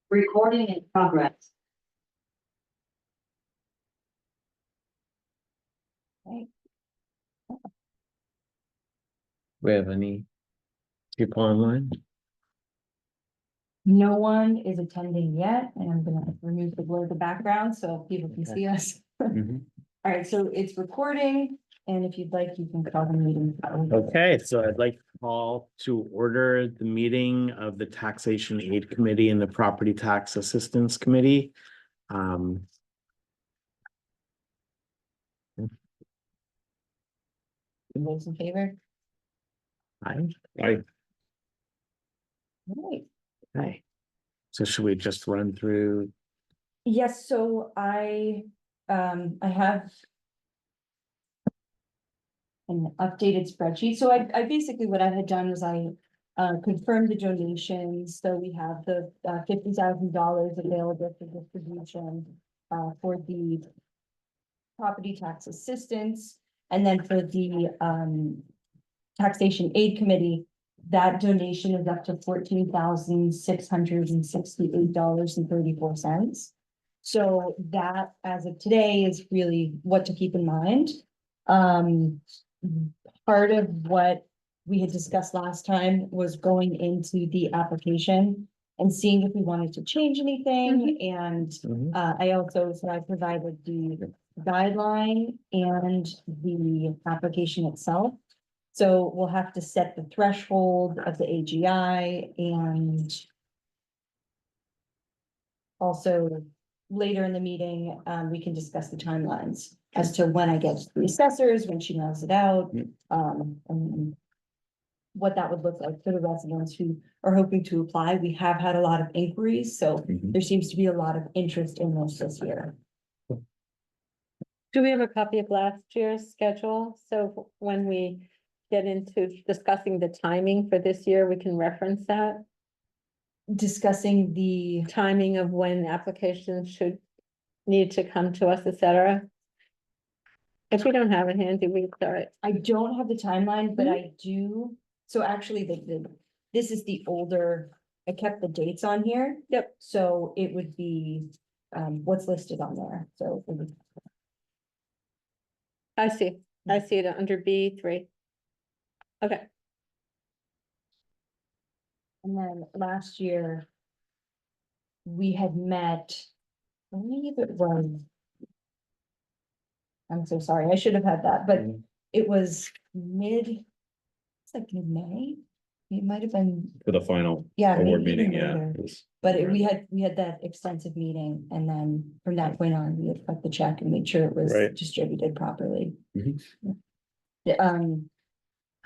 Recording in progress. We have any people online? No one is attending yet, and I'm gonna remove the blur of the background so people can Okay. see us. Mhm. All right, so it's recording, and if you'd like, you can call the meeting. Okay, so I'd like to call to order the meeting of the Taxation Aid Committee and the Property Tax Assistance Committee. Those in favor? Aye. All right. Aye. So should we just run through? Yes, so I have an updated spreadsheet. So I basically, what I had done was I confirmed the donations. So we have the $50,000 available for distribution for the property tax assistance. And then for the Taxation Aid Committee, that donation is up to $14,668.34. So that, as of today, is really what to keep in mind. Part of what we had discussed last time was going into the application and seeing if we wanted to change anything. And I also, so I provided the guideline and the application itself. So we'll have to set the threshold of the AGI and also later in the meeting, we can discuss the timelines as to when I get the assessors, when she mails it out, and what that would look like for the residents who are hoping to apply. We have had a lot of inquiries, so there seems to be a lot of interest in this year. Do we have a copy of last year's schedule? So when we get into discussing the timing for this year, we can reference that Discussing the, timing of when applications should need to come to us, et cetera. If we don't have it handy, we start. I don't have the timeline, but I do, so actually this is the older, I kept the dates on here. Yep. So it would be, what's listed on there, so. It would- I see it under B3. Okay, And then last year. We had met, I believe it was. I'm so sorry, I should have had that, but it was it's like mid-May. It might have been, For the final yeah. award maybe even meeting, yeah. later. But we had that extensive meeting, and then from that point on, we had cut the check and made sure it was Right. distributed properly. Mhm.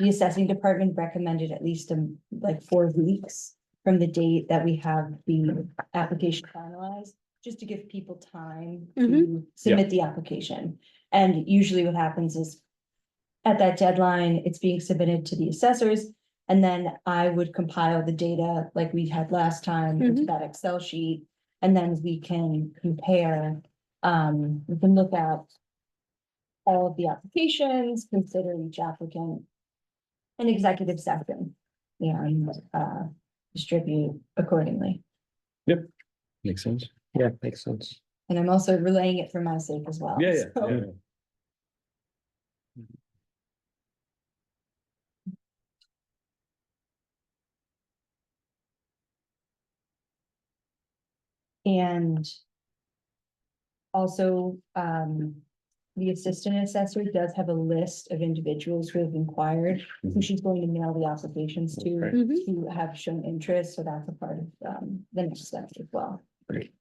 The assessing department recommended at least like 4 weeks from the date that we have the application finalized, just to give people time to submit the application. And usually what happens is at that deadline, it's being submitted to the assessors. And then I would compile the data like we had last time into that Excel sheet. And then we can compare, we can look at all of the applications, consider each applicant an executive session and distribute accordingly. Makes sense. Yeah, makes sense. And I'm also relaying it for my sake as well. Yeah, so- yeah. And also, the assistant assessor does have a list of individuals who have inquired, who she's going to mail the applications to, Right. who have shown interest, so that's a part of, the next steps as well. Great.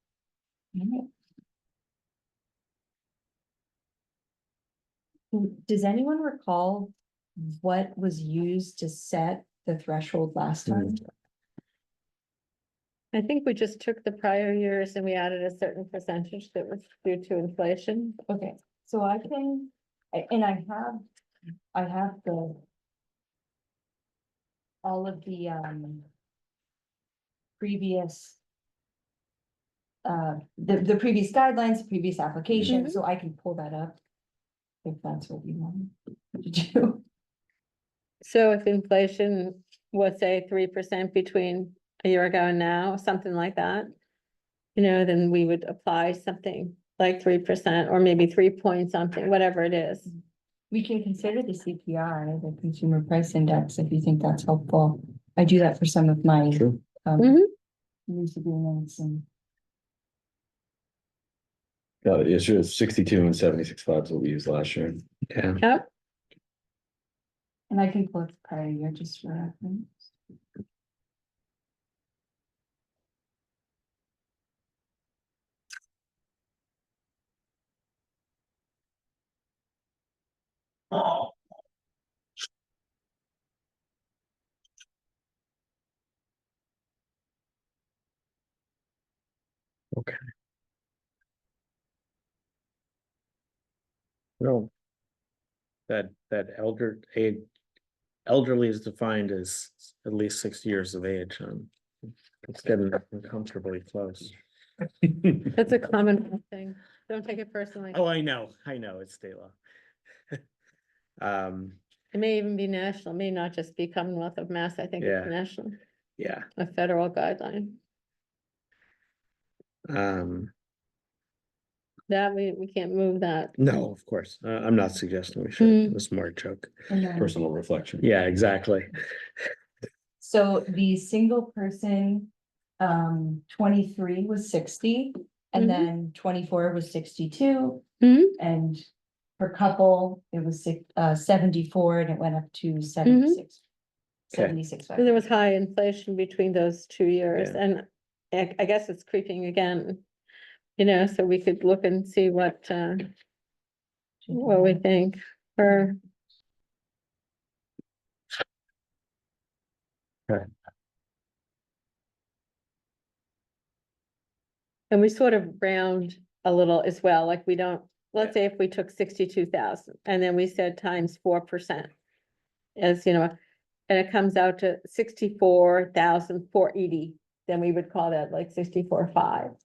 All right. Does anyone recall what was used to set the threshold last time? I think we just took the prior years and we added a certain percentage that was due to inflation. Okay, so I can, and I have all of the, previous, the previous guidelines, the previous application, so I can pull that up. If that's what you want to do. So if inflation was say 3% between a year ago and now, something like that, then we would apply something like 3% or maybe 3 point something, whatever it is. We can consider the CPI, the Consumer Price Index, if you think that's helpful. I do that for some of my Sure. Mhm. lease agreements and. Yeah, sure, 62 and 76.5 is what we used last year. Yeah. Yep, And I can pull it prior year just for reference. Okay. No. That elderly is defined as at least 60 years of age. It's getting uncomfortably close. that's a common thing. Don't take it personally. Oh, I know, it's state law. It may even be national, may not just be Commonwealth of Mass. I think it's Yeah. national, Yeah, a federal guideline. That we can't move that. no, of course, I'm not suggesting we should, it Mm. was more a joke. And then, Personal reflection. Yeah, exactly. so the single person, 23 was 60, and Mhm. then 24 was 62. Mhm. And for couple, it was 74, and it went up to 76. Okay. 76. So there was high inflation between those 2 years, Yeah. and I guess it's creeping again. So we could look and see what we think for. Okay. And we sort of round a little as well, like we don't, let's say if we took 62,000 and then we said times 4%. As and it comes out to 64,480, then we would call that like 64.5.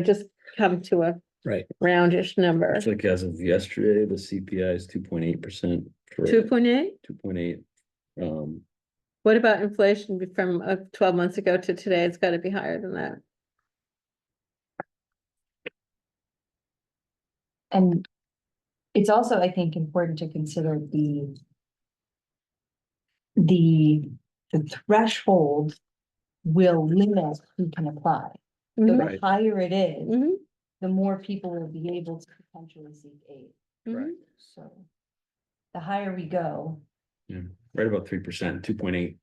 Just come to a Right. roundish number. It's like as of yesterday, the CPI is 2.8%. 2.8? 2.8. What about inflation from 12 months ago to today? It's gotta be higher than that. And it's also, I think, important to consider the threshold will limit who can apply. So Mhm. the Right. higher it is, Mhm. the more people will be able to potentially seek aid. Mhm. So the higher we go, Yeah, right about 3%, 2.8.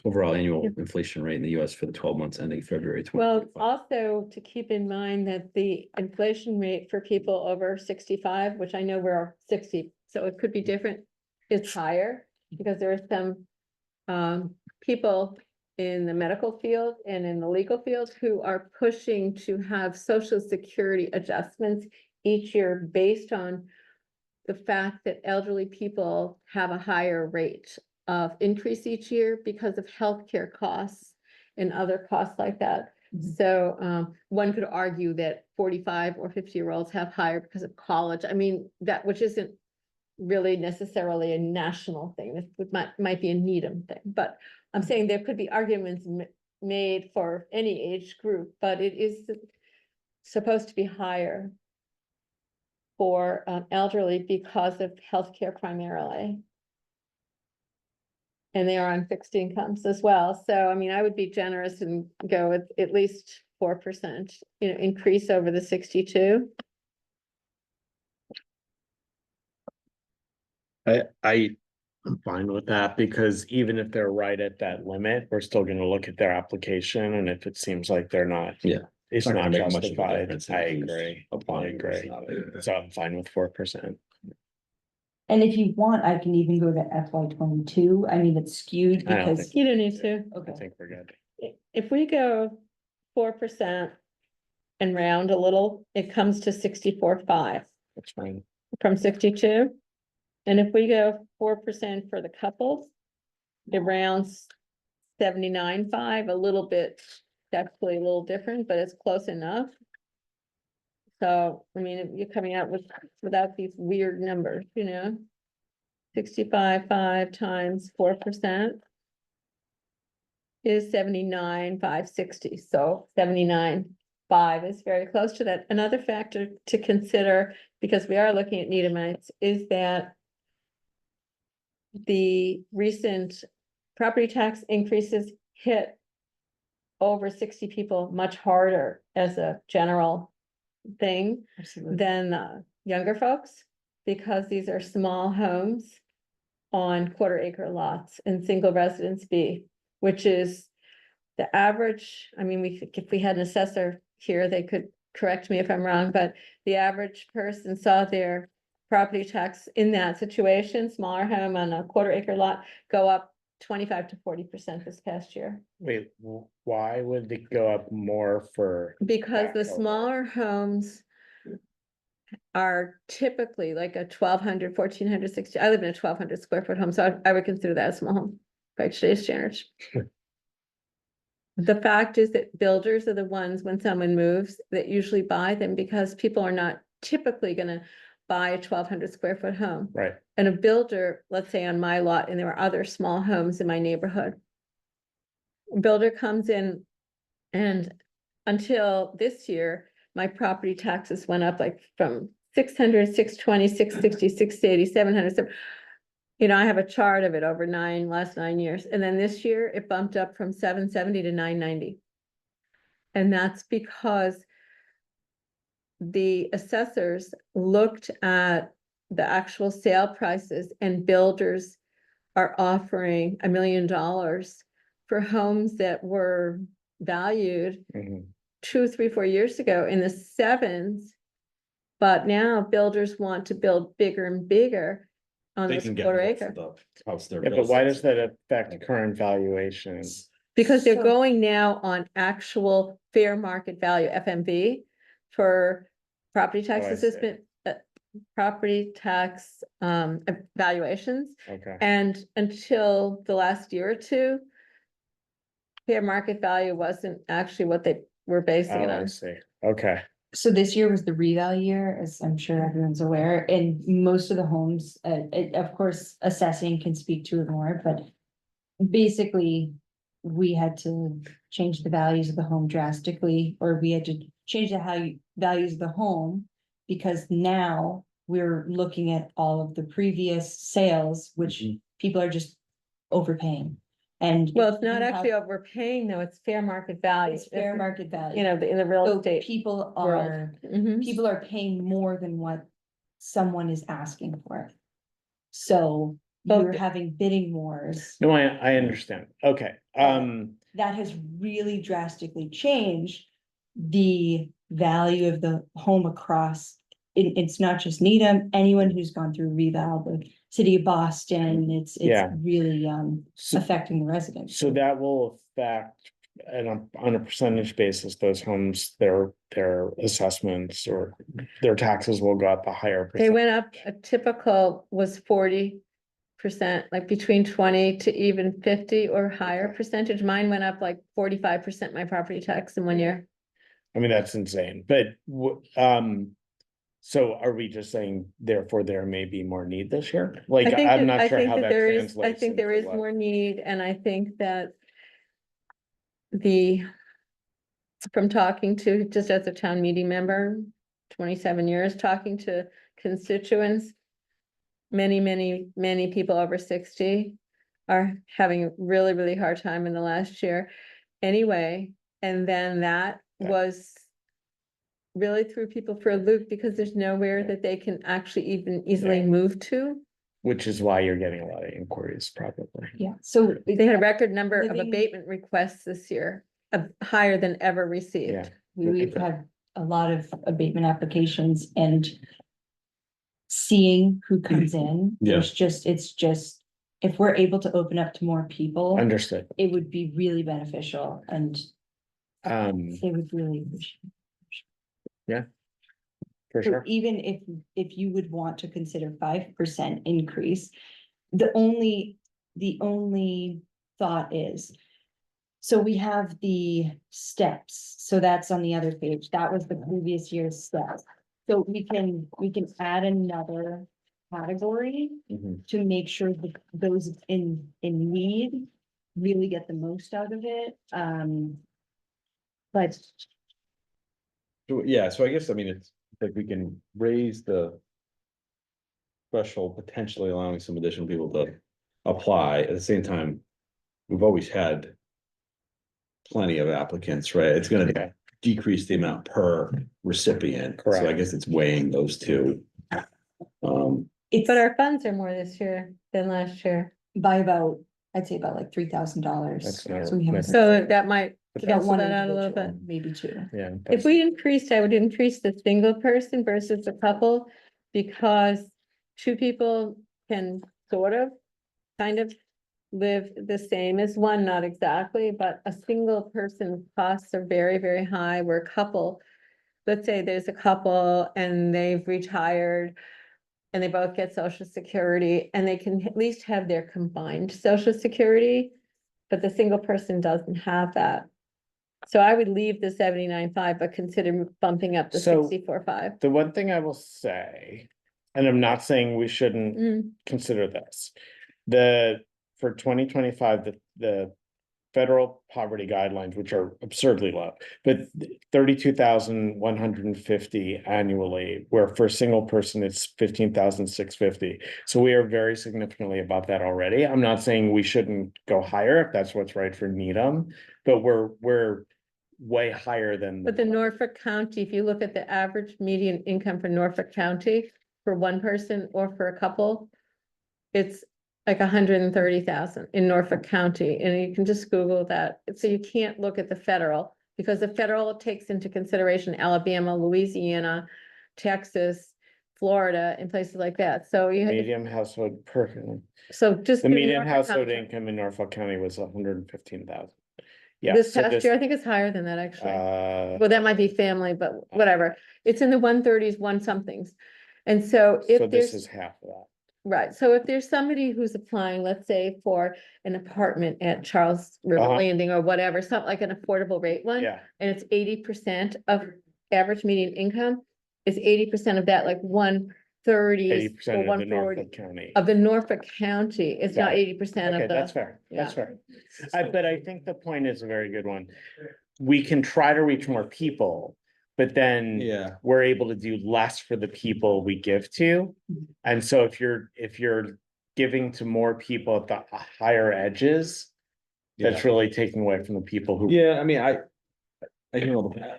Overall annual Yep. inflation rate in the US for the 12 months ending February Well, 2025. also to keep in mind that the inflation rate for people over 65, which I know we're 60, so it could be different, is higher because there are some people in the medical field and in the legal field who are pushing to have social security adjustments each year based on the fact that elderly people have a higher rate of increase each year because of healthcare costs and other costs like that. Mhm. So one could argue that 45 or 50-year-olds have higher because of college. I mean, which isn't really necessarily a national thing. This might be a Needham thing, but I'm saying there could be arguments made for any age group, but it is supposed to be higher for elderly because of healthcare primarily. And they are on fixed incomes as well. So, I mean, I would be generous and go with at least 4%, increase over the 62. I'm fine with that because even if they're right at that limit, we're still gonna look at their application, and if it seems like they're not. Yeah. It's not not gonna make much of a justified, difference I in who's agree, I applying versus agree, not. so I'm fine with 4%. and if you want, I can even go to FY 22. I mean, it's skewed I don't because, think- You don't need to. I okay, think we're good. If we go 4% and round a little, it comes to 64.5 That's fine. from 62. And if we go 4% for the couples, it rounds 79.5, a little bit, definitely a little different, but it's close enough. So, I mean, you're coming out without these weird numbers, 65.5 times 4%. is 79,560, so 79,500 is very close to that. Another factor to consider, because we are looking at Needhamites, is that the recent property tax increases hit over 60 people much harder as a general thing Absolutely. than younger folks, because these are small homes on quarter-acre lots in single residence B, which is the average. I mean, if we had an assessor here, they could correct me if I'm wrong, but the average person saw their property tax in that situation, smaller home on a quarter-acre lot, go up 25 to 40% this past year. Wait, why would it go up more for? Because the backfill? smaller homes are typically like a 1,200, 1,400, 60. I live in a 1,200 square foot home, so I would consider that a small home by today's standards. The fact is that builders are the ones, when someone moves, that usually buy them, because people are not typically gonna buy a 1,200 square foot home. Right, And a builder, let's say on my lot, and there are other small homes in my neighborhood. A builder comes in, and until this year, my property taxes went up like from 600, 620, 660, 680, 700. You know, I have a chart of it over last 9 years. And then this year it bumped up from 770 to 990. And that's because the assessors looked at the actual sale prices, and builders are offering $1 million for homes that were valued mhm. 2, 3, 4 years ago in the sevens. But now builders want to build bigger and bigger on They this can get quarter more acre. for the house they're Yeah, but why building. does that affect current valuations? Because they're So- going now on actual fair market value, FMV, for property tax Oh, I see. assessment, property tax valuations. Okay, And until the last year or two, fair market value wasn't actually what they were basing it oh, I on. see, okay, So this year was the reval year, as I'm sure everyone's aware, and most of the homes, of course, assessing can speak to it more, but basically, we had to change the values of the home drastically, or we had to change values of the home, because now we're looking at all of the previous sales, which Mhm. people are just overpaying. And Well, it's not you have- actually overpaying, though, it's fair market value. It's fair market value. You know, in the real So estate people world. are, Mhm. people are paying more than what someone is asking for. So Well, you're having bidding wars. no, I understand, okay, That has really drastically changed the value of the home across. It's not just Needham, anyone who's gone through reval, the city of Boston, it's Yeah. really so, affecting the residents. so that will affect. And on a percentage basis, those homes, their assessments or their taxes will go up a higher They percent. went up, a typical was 40%, like between 20 to even 50 or higher percentage. Mine went up like 45%, my property tax in 1 year. I mean, that's insane, but so are we just saying therefore there may be more need this year? Like, I'm not sure how that I translates. think there into is what- more need, and I think that from talking to, just as a town meeting member, 27 years, talking to constituents, many people over 60 are having a really, really hard time in the last year anyway. And then that Yeah. was really threw people for a loop, because there's nowhere Yeah. that they can actually even easily Yeah. move to. Which is why you're getting a lot of inquiries, probably. Yeah, so. They had a record number of Living- abatement requests this year, higher than ever received. Yeah. We've had a lot of abatement applications, and seeing who comes in, Yeah. it's just, if we're able to open up to more people, Understood, it would be really beneficial, and they would really appreciate. for So sure, even if you would want to consider 5% increase, the only thought is. So we have the steps, so that's on the other page, that was the previous year's steps. So we can add another category Mhm. to make sure that those in need really get the most out of it. But Yeah, so I guess, I mean, it's like we can raise the threshold, potentially allowing some additional people to apply. At the same time, we've always had plenty of applicants, right? It's gonna Okay. decrease the amount per recipient. So I Correct. guess it's weighing those two. it's But our funds are more this year than last year, by about, I'd say about like $3,000. That's not- So we haven't. so that might About cancel one that out a little bit. individual, maybe two. Yeah. If that's- we increased, I would increase the single person versus the couple, because two people can sort of, kind of live the same as one, not exactly, but a single person costs are very, very high, where a couple, let's say there's a couple and they've retired and they both get social security, and they can at least have their combined social security, but the single person doesn't have that. So I would leave the 79.5, but consider bumping up the So- 64.5. The one thing I will say, and I'm not saying we shouldn't Mm, consider this. For 2025, the federal poverty guidelines, which are absurdly low, but 32,150 annually, where for a single person, it's 15,650. So we are very significantly above that already. I'm not saying we shouldn't go higher if that's what's right for Needham, but we're way higher than. But the Norfolk County, if you look at the average median income for Norfolk County, for one person or for a couple, it's like 130,000 in Norfolk County, and you can just Google that. So you can't look at the federal, because the federal takes into consideration Alabama, Louisiana, Texas, Florida, and places like that. So Median household per, so just. the do median Norfolk household County. income in Norfolk County was 115,000. Yeah. This so past year, I think it's higher than that, actually. Well, that might be family, but whatever. It's in the 130s, one somethings. And so So if this there's, is half of that. right, so if there's somebody who's applying, let's say for an apartment at Charles River Uh-huh. Landing or whatever, something like an affordable rate one. Yeah, And it's 80% of average median income, is 80% of that, like 130 or 80% of the 140 Norfolk County. of the Norfolk County. It's not Got it. 80% Okay, of the. that's fair. That's yeah. fair. But I think the point is a very good one. We can try to reach more people, but then Yeah. we're able to do less for the people we give to. And so if you're giving to more people at the higher edges, that's really taking away from the people who. Yeah, I mean, I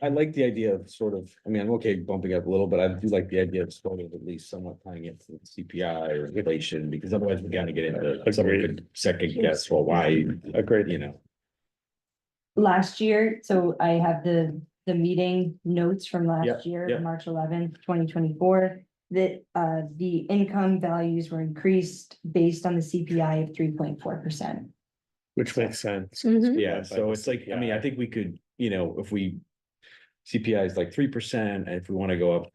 like the idea of sort of, I mean, I'm okay bumping up a little, but I do like the idea of sort of at least somewhat tying it to CPI or inflation, because otherwise we're gonna get into, someone Agreed. could second guess, well, why, Agreed. you know. Last year, so I have the meeting notes from Yep, last year, yep. March 11th, 2024. That the income values were increased based on the CPI of 3.4%. Which makes sense. Mhm. Yeah, so it's like, I mean, I think we could, you know, if we. CPI is like 3%, and if we want to go up. A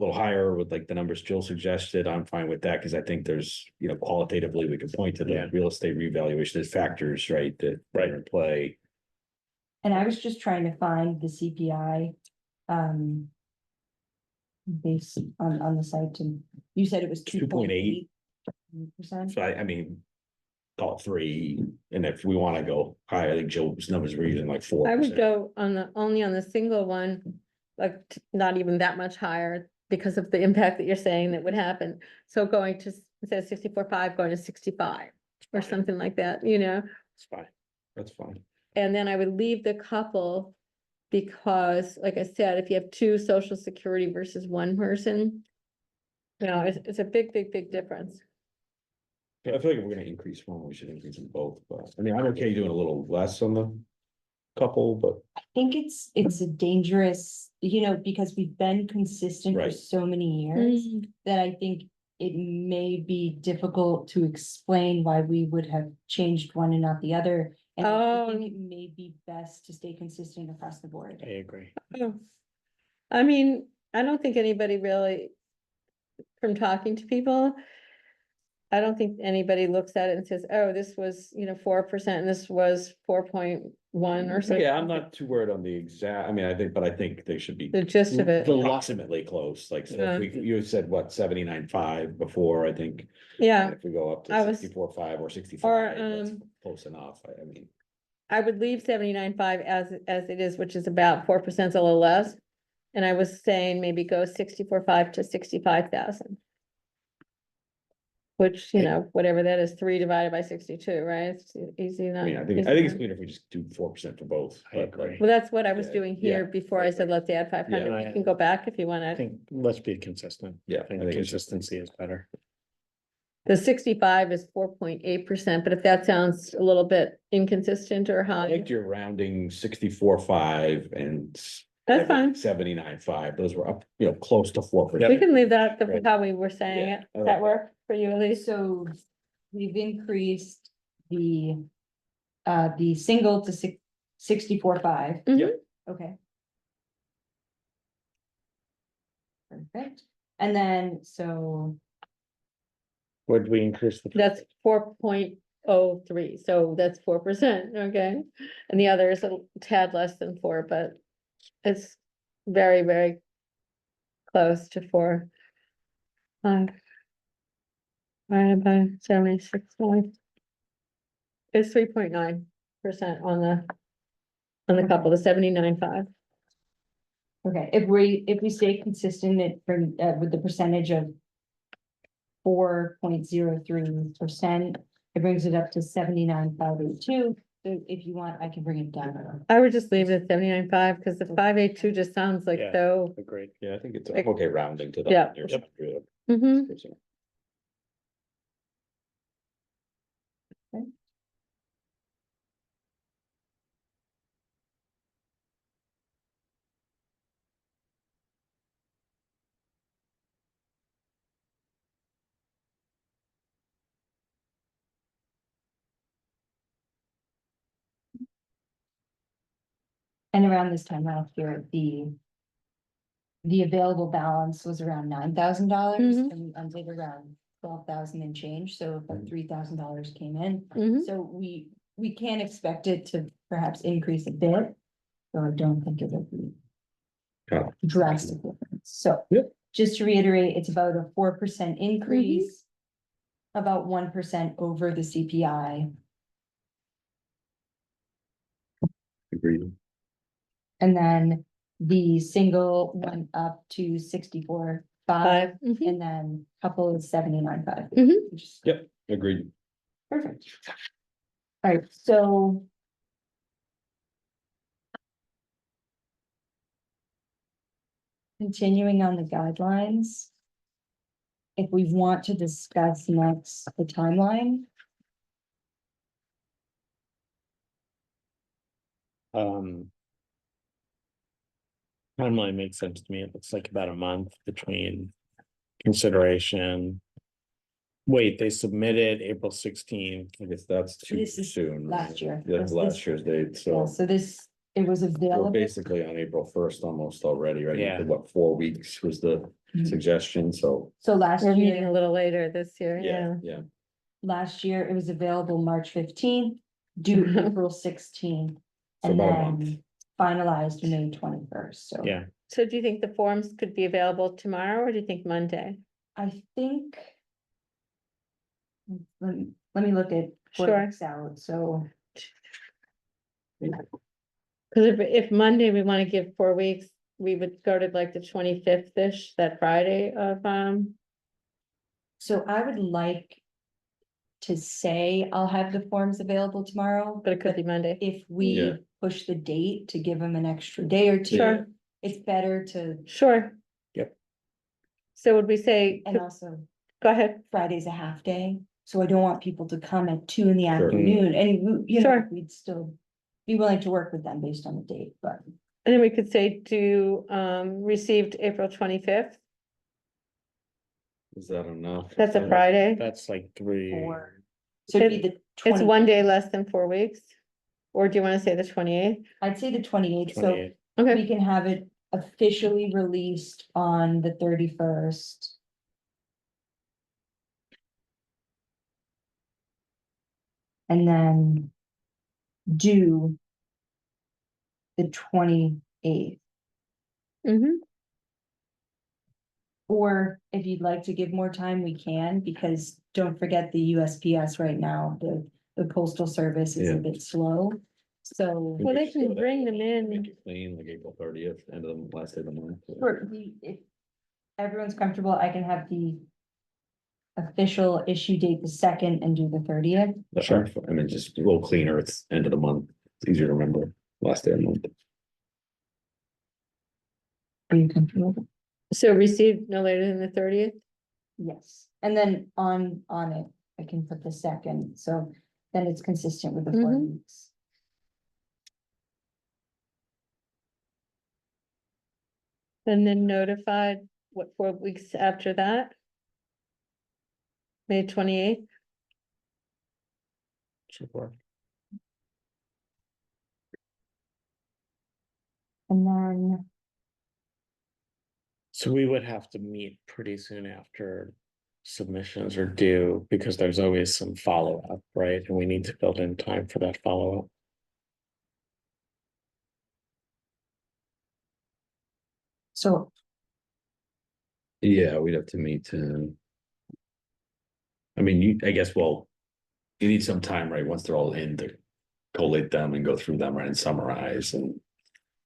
little higher with like the numbers Jill suggested, I'm fine with that, because I think there's, you know, qualitatively, we can point to Yeah. the real estate revaluation as factors, right, that are in play. And I was just trying to find the CPI. Based on the site, and you said it was 2.8. 2.8%. So I mean. Call it 3, and if we want to go higher, I think Jill's numbers were using like 4%. I would go only on the single one, like not even that much higher because of the impact that you're saying that would happen. So going to, instead of 64.5, going to 65 or something like that, you know? It's fine. That's fine. And then I would leave the couple, because like I said, if you have two social security versus one person, you know, it's a big, big, big difference. I feel like if we're gonna increase one, we should increase them both, but I mean, I'm okay doing a little less on the couple, but. I think it's a dangerous, because we've been consistent for Right. so many years that I think it may be difficult to explain why we would have changed one and not the other. And I think it may be best to stay consistent across the board. I agree. Oh. I mean, I don't think anybody really, from talking to people, I don't think anybody looks at it and says, oh, this was, 4% and this was 4.1 or something. Yeah, I'm not too worried on the exact, I mean, I think they should be The gist of it. approximately close, like, so Yeah. if you said what, 79.5 before, I think. Yeah, If we go up I to was- 64.5 or or, 65, that's close enough, I mean. I would leave 79.5 as it is, which is about 4% a little less. And I was saying maybe go 64.5 to 65,000. Which, whatever that is, 3 divided by 62, right? It's easy I enough. mean, I think it's cleaner if we just do 4% for both. I but, agree. like, Well, that's what I was Yeah, doing yeah, here before I said, let's add 500. Yeah. You can go back if you I wanna. think, let's be consistent. Yeah, I think I think it's- consistency is better. The 65 is 4.8%, but if that sounds a little bit inconsistent or I high, liked your rounding 64.5 and. That's fine. 79.5, those were up, close to 4%. we can leave that Right. how we were saying Yeah, it. I Does like that that. work for you, Elise? So we've increased the single to 64.5. Mhm. Yep. Okay. Perfect. And then, so, Would we increase the? That's 4.03, so that's 4%, okay? And the other is a tad less than 4, but it's very, very close to 4. Divided by 76.5. It's 3.9% on the couple, the 79.5. okay, if we stay consistent with the percentage of 4.03%, it brings it up to 79,582. So if you want, I can bring it down. I would just leave it at 79.5 because the 582 just sounds like Yeah. so. Agreed. Yeah, I think it's Like- okay rounding to the. Yeah. nearest Yep. 100. Mhm. And around this time last year, the available balance was around $9,000 Mhm. and we ended around 12,000 and change, so about $3,000 came in. Mhm. So we can expect it to perhaps increase a bit, so I don't think it will be Got drastic difference. So Yep. just to reiterate, it's about a 4% increase, about 1% over the CPI. Agreed. And then the single went up to 64.5, 5. Mhm. and then couple is 79.5. Mhm. which is Yep, agreed. Perfect. All right, so. Continuing on the guidelines. If we want to discuss next the timeline, Timeline makes sense to me. It looks like about a month between consideration. Wait, they submitted April 16th. I guess that's too This is soon. right? last year. Yeah, This- last year's date, yeah, so so this, it was we're available. basically on April 1st almost already, right? Yeah. What, 4 weeks was the Mhm. suggestion, so. So last We're meeting a year, little later this year, yeah. Yeah, it was available March 15th, due April 16th. So And about a month. then finalized May 21st, so. Yeah, So do you think the forms could be available tomorrow or do you think Monday? I think. Let me look at Sure. what it's out, so. Cause if Monday we wanna give 4 weeks, we would go to like the 25th-ish, that Friday of, So I would like. To say I'll have the forms available tomorrow, but it could be Monday. if Yeah. we push the date to give them an extra day or two. Sure. It's better to, Sure. Yep. So would we say, and also go ahead, Friday's a half day, so I don't want people to come at 2 in the Sure. afternoon, and you know, Sure. we'd still. Be willing to work with them based on the date, but. and then we could say received April 25th, is that enough? that's a Friday. that's like 3. Or. So it'd be the It's 20. one day less than 4 weeks. Or do you wanna say the 28th? I'd say the 28th, so 28th. Okay, we can have it officially released on the 31st. and then due the 28th. Mhm. Or if you'd like to give more time, we can, because don't forget the USPS right now, the postal service is a Yeah. bit slow. So, Well, they can bring them in. Make it clean, like April 30th, end of the last day of the month. if everyone's comfortable, I can have the official issue date the 2nd and do the 30th. Sure. I mean, just a little cleaner, it's end of the month, it's easier to remember, last day of the month. Are you comfortable? So received no later than the 30th? Yes, and then on it, I can put the 2nd, so then it's consistent with the 4 Mhm. weeks. And then notified, what, 4 weeks after that? May 28th? Should work. And then, So we would have to meet pretty soon after submissions are due, because there's always some follow-up, right? And we need to build in time for that follow-up. so Yeah, we'd have to meet, I mean, I guess, well, you need some time, right, once they're all in to collate them and go through them, right, and summarize and.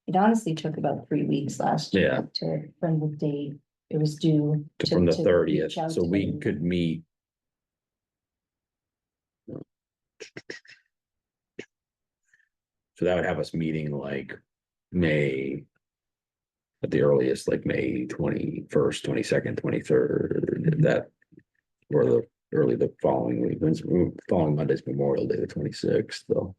it honestly took about 3 weeks last year Yeah. from the date it was due. From the to 30th, reach out so to we everyone. could meet. So that would have us meeting like May. At the earliest, like May 21st, 22nd, 23rd, that. Or the early the following week, following Monday's Memorial Day, the 26th, though.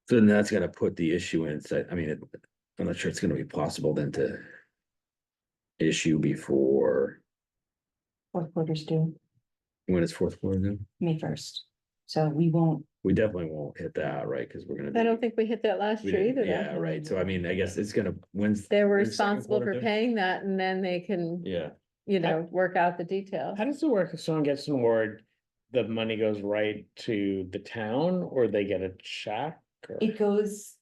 So then that's gonna put the issuance, I mean, I'm not sure it's gonna be possible then to. Issue before, 4th quarter's due when is fourth quarter then? May 1st, so we won't. We definitely won't hit that, right, because we're gonna. I don't think we hit that last we year didn't- either, Yeah, though. right, so I mean, I guess it's gonna, when's. They were when's second responsible quarter for due? paying that, and then they can, Yeah, work out the details. How does it work if someone gets an award, the money goes right to the town, or they get a check? Or- It goes.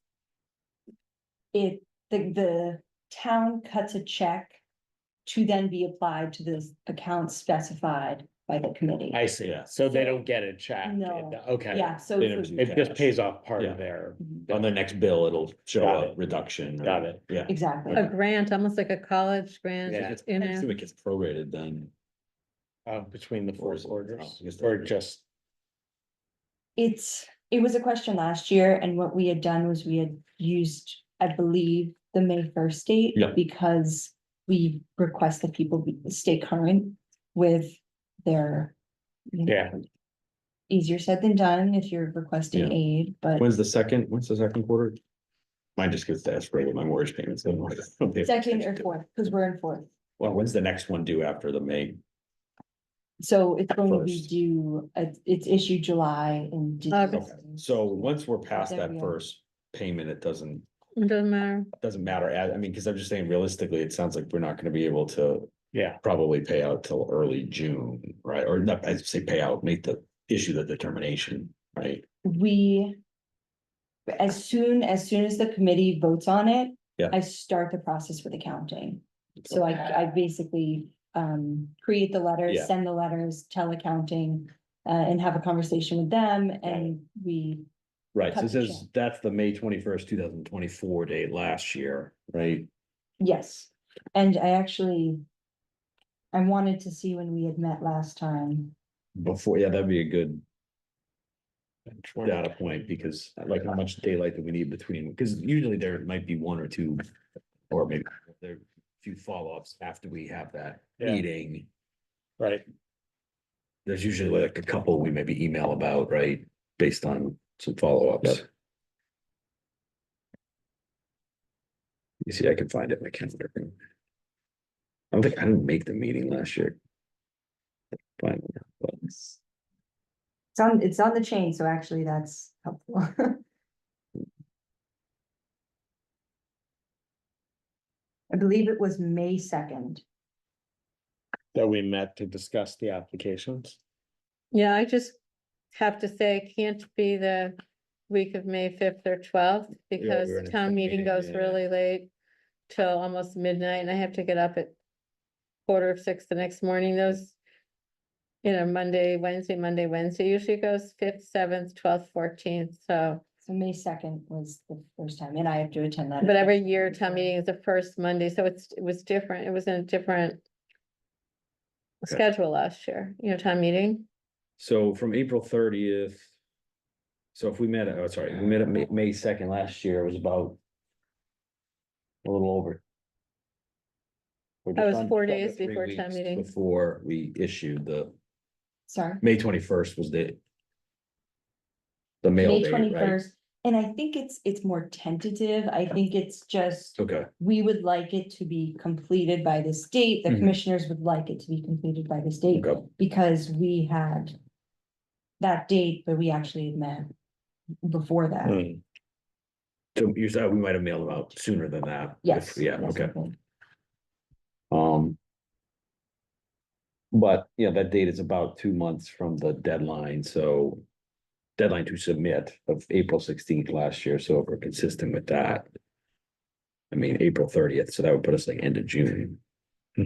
The town cuts a check to then be applied to the account specified by the committee. I see, Yeah. so they So- don't get a check. No. Okay. Yeah, so. They never for- do. It just cash. pays off part Yeah. of their. On their next bill, it'll show Got a it. reduction. Got it. Yeah. Exactly. A grant, almost like a college grant, Yeah. I you assume know, it gets prorated then. Between the four Or is it- quarters, I guess or that- just, It was a question last year, and what we had done was we had used, I believe, the May 1st date. Yeah. Because we request that people stay current with their. Yeah. Easier said than done if you're requesting Yeah. aid, but When's the second quarter? Mine just gets to escrow with my mortgage payments. I don't pay second attention or to it. 4th, because we're in 4th. Well, when's the next one due after the May? So it's going to be First. due, it's issued July and. August. So once we're past There that we are. first payment, it doesn't it doesn't matter. matter. I mean, because I'm just saying realistically, it sounds like we're not gonna be able to yeah, probably pay out till early June, right? Or not, I'd say pay out, make the issue the determination, right? We. As soon as the committee votes on it. Yeah. I start the process with accounting. So I basically create the letters, Yeah. send the letters, tell accounting. And have a conversation with them and we, Right, so Cut it the says that's the May 21st, 2024 date last year, right? yes, and I actually. I wanted to see when we had met last time. Before, yeah, that'd be a good benchmark. data point, because like how much daylight do we need between, because usually there might be one or two. Or maybe there are a few follow-ups after we have that Yeah. meeting. Right, There's usually like a couple we maybe email about, right, based on some follow-ups. You see, I can find it in my calendar. I didn't make the meeting last year. Finally, but It's on the chain, so actually that's helpful. I believe it was May 2nd. That we met to discuss the applications. Yeah, I just have to say, it can't be the week of May 5th or 12th, because we're in a town full meeting meeting, goes yeah. really late till almost midnight, and I have to get up at 5:45 the next morning. Those, Monday, Wednesday, usually goes 5th, 7th, 12th, 14th, so. So May 2nd was the first time, and I have to attend that. But every year, town meeting is the first Monday, so it was different, it was in a different Okay. schedule last year, town meeting. So from April 30th. So if we met, we met at May 2nd last year, it was about. A little over. We're That just was under- 4 under days 3 before town weeks meeting. Before we issued Sorry, May 21st was the mail May date, right? 21st, and I think it's more tentative, I think it's just. Okay, We would like it to be completed by this date, the Mhm. commissioners would like it to be completed by this date, okay, because we had. That date, but we actually had met before that. Hmm. so you said we might have mailed them out sooner than that. Yes. Yeah, yes, okay. okay. But that date is about 2 months from the deadline, so. Deadline to submit of April 16th last year, so if we're consistent with that. I mean, April 30th, so that would put us like end of June. I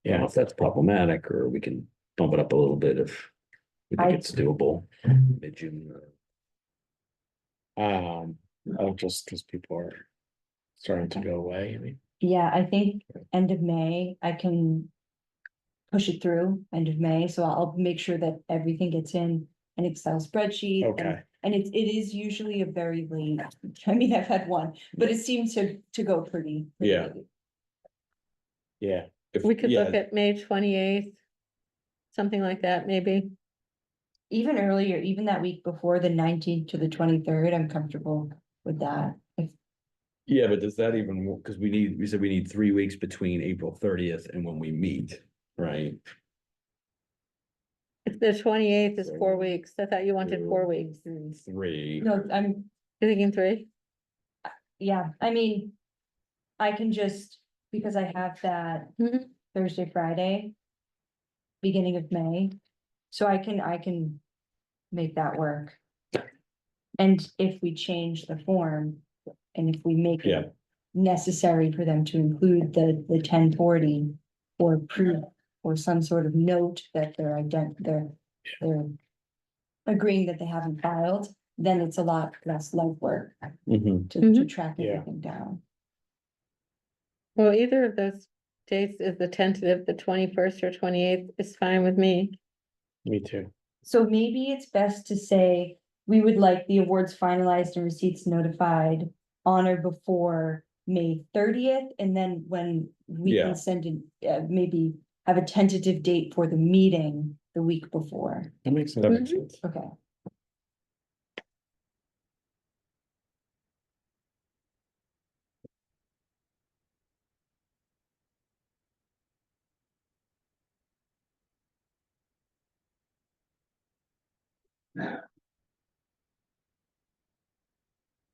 don't know if that's problematic, or we can bump it up a little bit if. We think I- it's doable, mid-June. Just because people are starting to go away, I mean. Yeah, I think end of May, I can. Push it through end of May, so I'll make sure that everything gets in an Excel spreadsheet. Okay. And it is usually a very late, I mean, I've had one, but it seems to go pretty. Yeah. late. Yeah, We could look Yeah, at May 28th. Something like that, maybe. Even earlier, even that week before the 19th to the 23rd, I'm comfortable with that. yeah, but does that even, because we said we need 3 weeks between April 30th and when we meet, right? If the 28th is 4 So, weeks, I thought you wanted 4 weeks. 3. No, You're thinking 3? yeah, I mean. I can just, because I have that Mhm. Thursday, Friday. Beginning of May, so I can make that work. And if we change the form, and if we make Yeah. it necessary for them to include the 1040. Or proof, or some sort of note that they're they're agreeing that they haven't filed, then it's a lot less legwork Mhm. to Mhm. track Yeah. everything down. Well, either of those dates is the tentative, the 21st or 28th is fine with me. me too. So maybe it's best to say, we would like the awards finalized and receipts notified on or before May 30th, and then when we Yeah. can send in, maybe have a tentative date for the meeting the week before. That makes Mhm. sense. Okay.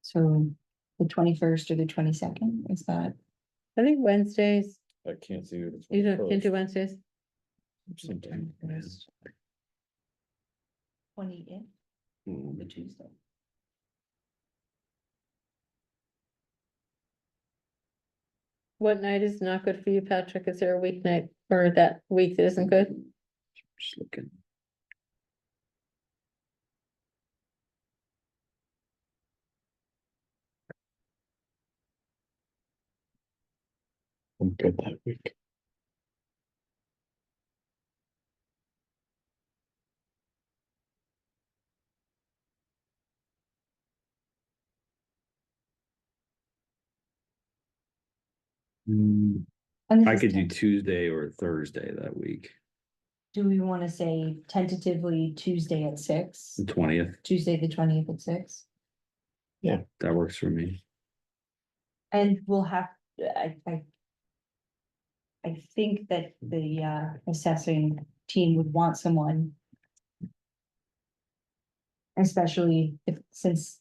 So the 21st or the 22nd, is that? I think Wednesdays, I can't see it. you can't do Wednesdays. Sometime. 20th, Hmm. the Tuesday. What night is not good for you, Patrick? Is there a weeknight or that week that isn't good? Just looking. I'm good that week. And this I is could do ten- Tuesday or Thursday that week, Do we wanna say tentatively Tuesday at 6? the 20th, Tuesday, the 20th at 6? that works for me. And we'll have, I think that the assessing team would want someone. Especially if, since.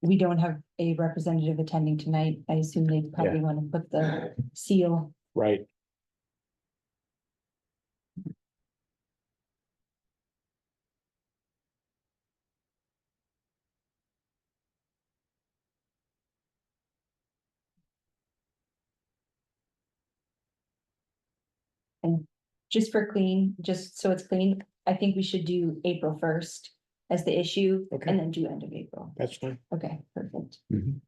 we don't have a representative attending tonight. I assume they probably want to put the seal. Right. And just for clean, just so it's clean, I think we should do April 1st as the issue Okay. and then do end of April. That's fine. Okay, perfect. Mhm.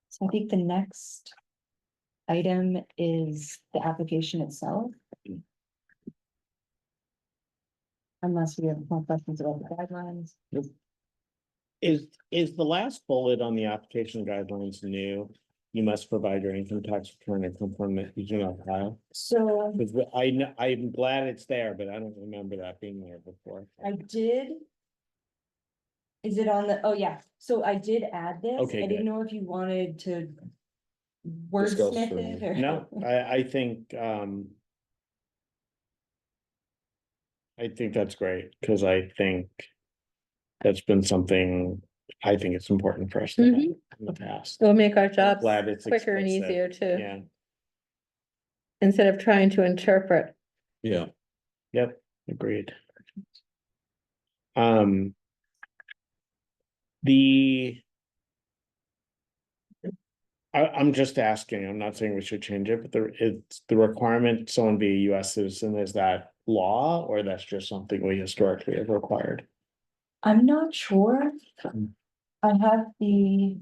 So I think the next item is the application itself. Unless we have more questions about the guidelines. Is the last bullet on the application guidelines new? You must provide your income tax return and confirm that you do not file. So Because I'm glad it's there, but I don't remember that being there before. I did. Is it on the, oh yeah, so I did add this. Okay, I didn't good. know if you wanted to. Discuss Wordsmith or- it or. No, I think, I think that's great, because I think that's been something, I think it's important for us to have Mhm. in the past. It'll make our jobs Glad it's quicker and explicit. easier too, Yeah, instead of trying to interpret. Yeah, yep, agreed. Um. I'm just asking, I'm not saying we should change it, but it's the requirement, someone be a US citizen, is that law, or that's just something we historically have required? I'm not sure. I have the,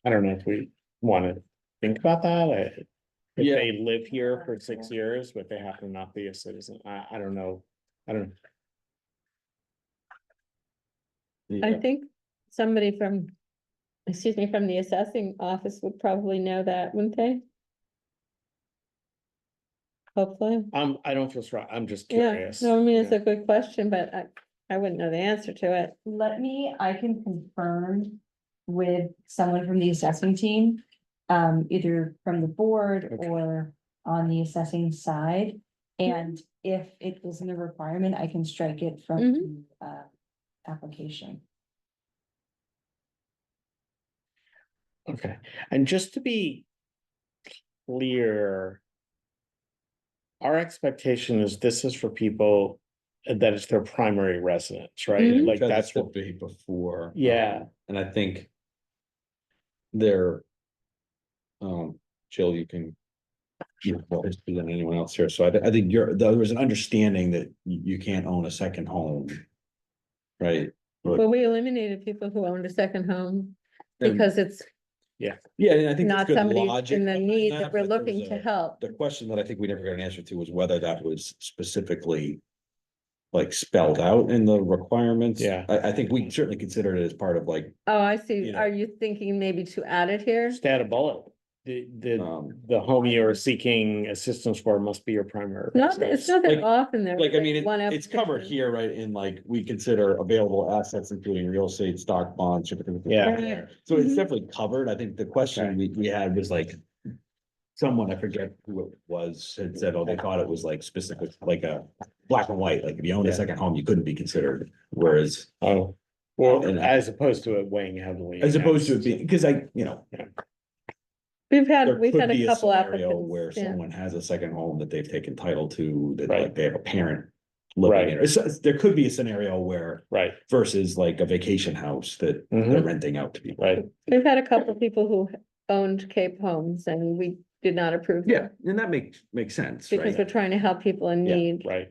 I don't know if we want to think about that. If Yeah. they live here for 6 years, but they happen to not be a citizen, I don't know. I don't, I yeah, think somebody from, excuse me, from the assessing office would probably know that, wouldn't they? Hopefully, I don't feel strong, I'm just yeah, curious. no, I mean, it's Yeah. a good question, but I wouldn't know the answer to it. I can confirm with someone from the assessing team. Either from the board Okay. or on the assessing side. And if it isn't a requirement, I can strike it from the application. Okay, and just to be clear, our expectation is this is for people that it's their primary residence, right? Mhm. Like that's the what, debate before. Yeah. And I think. There. Jill, you can. You know, more history than anyone else here, so I think there was an understanding that you can't own a second home. Right? Well, we eliminated people who owned a second home And- because it's Yeah, and I think not that's good somebody logic. in the behind need that, that we're but there looking was to help. The question that I think we never got an answer to was whether that was specifically. Like spelled out in the requirements. Yeah. I think we certainly consider it as part of like, Oh, I see. You know. Are you thinking maybe to add it here? just add a bullet. The home you are seeking assistance for must be your primary Not, that- it's residence. not that Like- often there. like, I mean, one it's covered application. here, right? In like, we consider available assets, including real estate, stock, bonds. Yeah. Right. So it's Mhm. definitely covered. I think the question Okay. we had was like. Someone, I forget who it was, had said, oh, they thought it was like specific, like a black and white, like if you own a Yeah. second home, you couldn't be considered, whereas. Oh, well, And- as opposed to it weighing heavily. As opposed to it against- being, because I, you know. We've There had could a be a couple scenario applicants. where yeah. someone has a second home that they've taken title to, that Right. like they have a parent. Living in, there could be a scenario where Right, versus like a vacation house that they're Mhm. renting out to people. right. We've had a couple people who owned Cape homes and we did not approve. them Yeah, and that makes sense, Because we're right? trying to help people in Yeah, need. Right,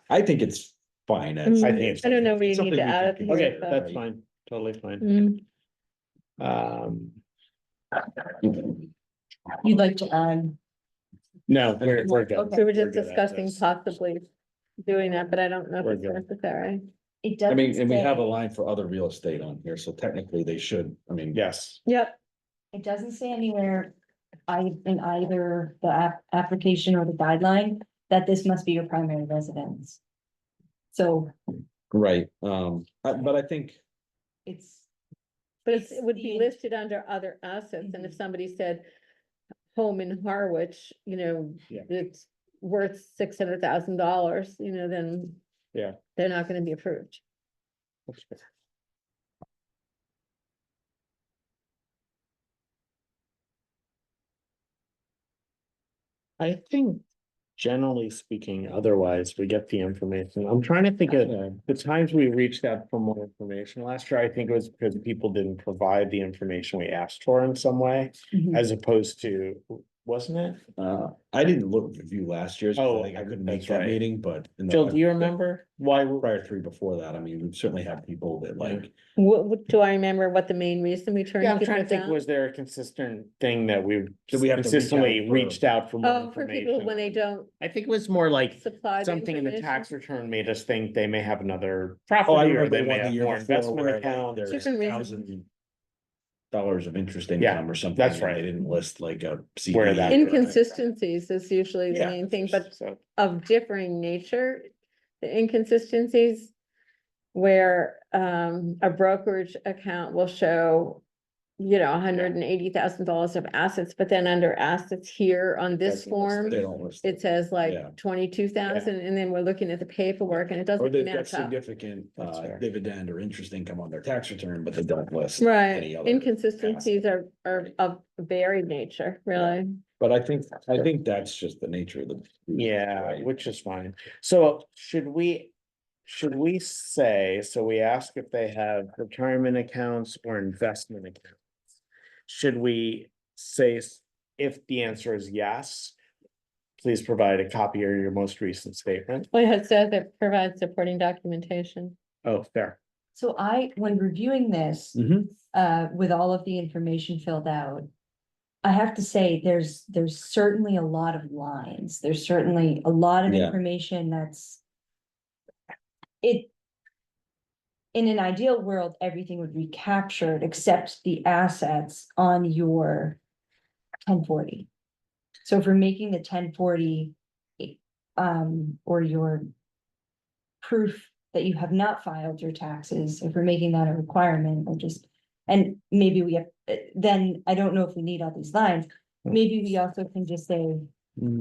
I think it's fine. Mm, I think it's- I don't know where you need something to we add can it. okay, here, but- that's fine, totally fine. Mm, Um, You'd like to add No, we're good. Okay. We were We're just good at discussing this. possibly doing that, but I don't know if We're it's good. necessary. It I doesn't mean, and we have a say, line for other real estate on here, so technically they should, I mean. Yes, Yep, it doesn't say anywhere, in either the application or the guideline, that this must be your primary residence. So Right, but I think, it's, but It's it would be the- listed under other assets, and if somebody said home in Harwich, Yeah. it's worth $600,000, then Yeah. they're not gonna be approved. that's good. I think generally speaking, otherwise, we get the information. I'm trying to think of the times we reached out for more information last year. I think it was because people didn't provide the information we asked for in some way, Mhm. as opposed to, wasn't it? I didn't look at you last year's, 'cause Oh, I think I couldn't make that's that right. meeting, but. in the- Phil, do you remember why? Prior three before that, I mean, we've certainly had people that like, Do I remember what the main reason we turned Yeah, I'm people trying to think, down? was there a consistent thing that we Did we have to reach out consistently for- reached out for more Oh, for people when they information? don't I think it was more like supply the something in the information? tax return made us think they may have another oh, I property or remember they the may one the have year more before investment where like account. there's Different reasons. $1,000 of interest Yeah, income or something. that's and right. They didn't list like a. CD Where that- or- Inconsistencies is usually the Yeah. main thing, but So, of differing nature. The inconsistencies where a brokerage account will show, $180,000 of assets, but then under assets here on this Doesn't list form, They don't list. it says Yeah. like 22,000, and then we're looking at the paperwork and it Or doesn't they've got match up. significant That's fair. dividend or interest income on their tax return, but they don't list. Right, any other inconsistencies are of varied nature, really. But I think that's just the nature of the. yeah, Right. which is fine. So should we say, so we ask if they have retirement accounts or investment accounts? Should we say if the answer is yes, please provide a copy of your most recent statement? Well, it says it provides supporting documentation. Oh, fair. so when reviewing this, Mhm. with all of the information filled out. I have to say, there's certainly a lot of lines, there's certainly a lot of Yeah. information it. In an ideal world, everything would be captured except the assets on your 1040. So if we're making the 1040, or your proof that you have not filed your taxes, if we're making that a requirement, or just, and maybe we have, then I don't know if we need all these lines. Maybe we also can just say,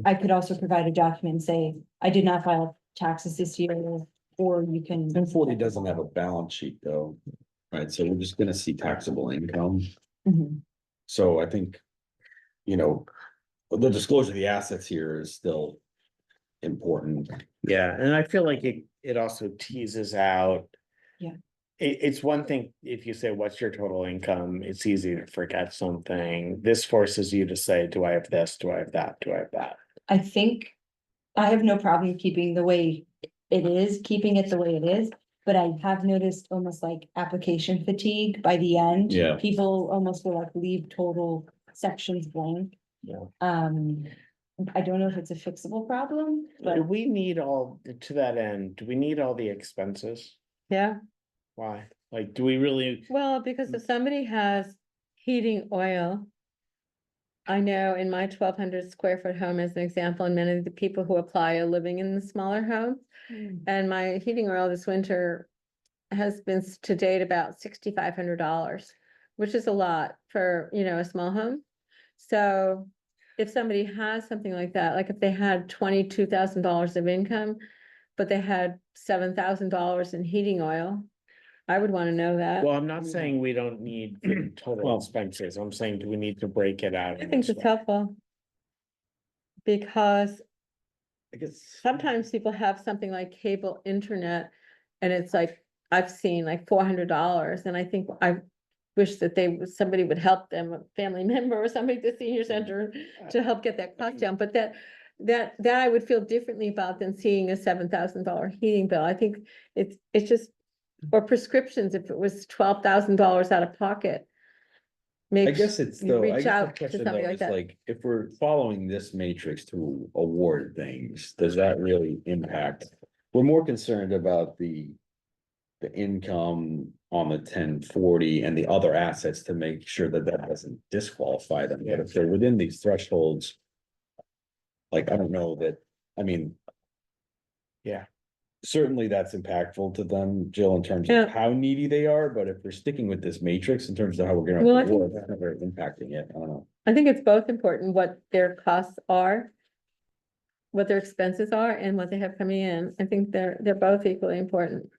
I could also provide a document and say, I did not file taxes this year, or you can. 1040 doesn't have a balance sheet though, right? So we're just gonna see taxable income. Mhm. So I think, the disclosure of the assets here is still important. Yeah, and I feel like it also teases out. Yeah. It's one thing if you say, what's your total income? It's easy to forget something. This forces you to say, do I have this? Do I have that? Do I have that? I think I have no problem keeping the way it is, keeping it the way it is. But I have noticed almost like application fatigue by the end. Yeah. People almost will like leave total sections blank. Yeah. I don't know if it's a fixable problem, Do but we need to that end, do we need all the expenses? Yeah, Why? Like, do we really? well, because if somebody has heating oil. I know in my 1,200 square foot home as an example, and many of the people who apply are living in the smaller homes. And my heating oil this winter has been to date about $6,500, which is a lot for, a small home. So if somebody has something like that, like if they had $22,000 of income, but they had $7,000 in heating oil, I would want to know that. Well, I'm not saying we don't need the total Well- expenses. I'm saying, do we need to break it out? I in think this it's way? helpful. Because I guess. sometimes people have something like cable internet and it's like, I've seen like $400 and I think I wish that somebody would help them, a family member or somebody at the senior center to help get that cost down, but that I would feel differently about than seeing a $7,000 heating bill. I think it's just, or prescriptions, if it was $12,000 out of pocket. I make. guess it's you though, I reach guess the out to question somebody though like is that. like, if we're following this matrix to award things, does that really impact? We're more concerned about the income on the 1040 and the other assets to make sure that that doesn't disqualify them, but if they're within these thresholds. Like, I don't know that, I mean. Yeah. Certainly that's impactful to them, Jill, in terms Yeah. of how needy they are, but if we're sticking with this matrix in terms of how we're Well, I gonna, think- award, that's not very impacting it, I don't know. I think it's both important, what their costs are. What their expenses are and what they have coming in. I think they're both equally important.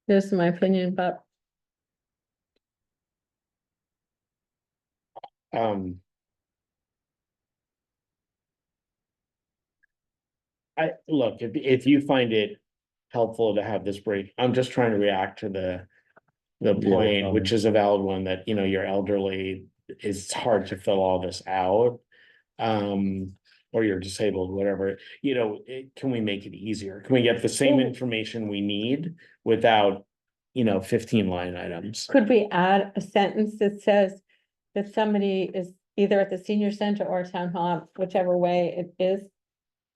This is my opinion, but Um. Look, if you find it helpful to have this break, I'm just trying to react to the Yeah, point, which is a valid one, that, you know, you're elderly, it's hard to fill all this out. Or you're disabled, whatever, you know, can we make it easier? Can we get the same Well- information we need without, you know, 15 line items? could we add a sentence that says that somebody is either at the senior center or town hall, whichever way it is,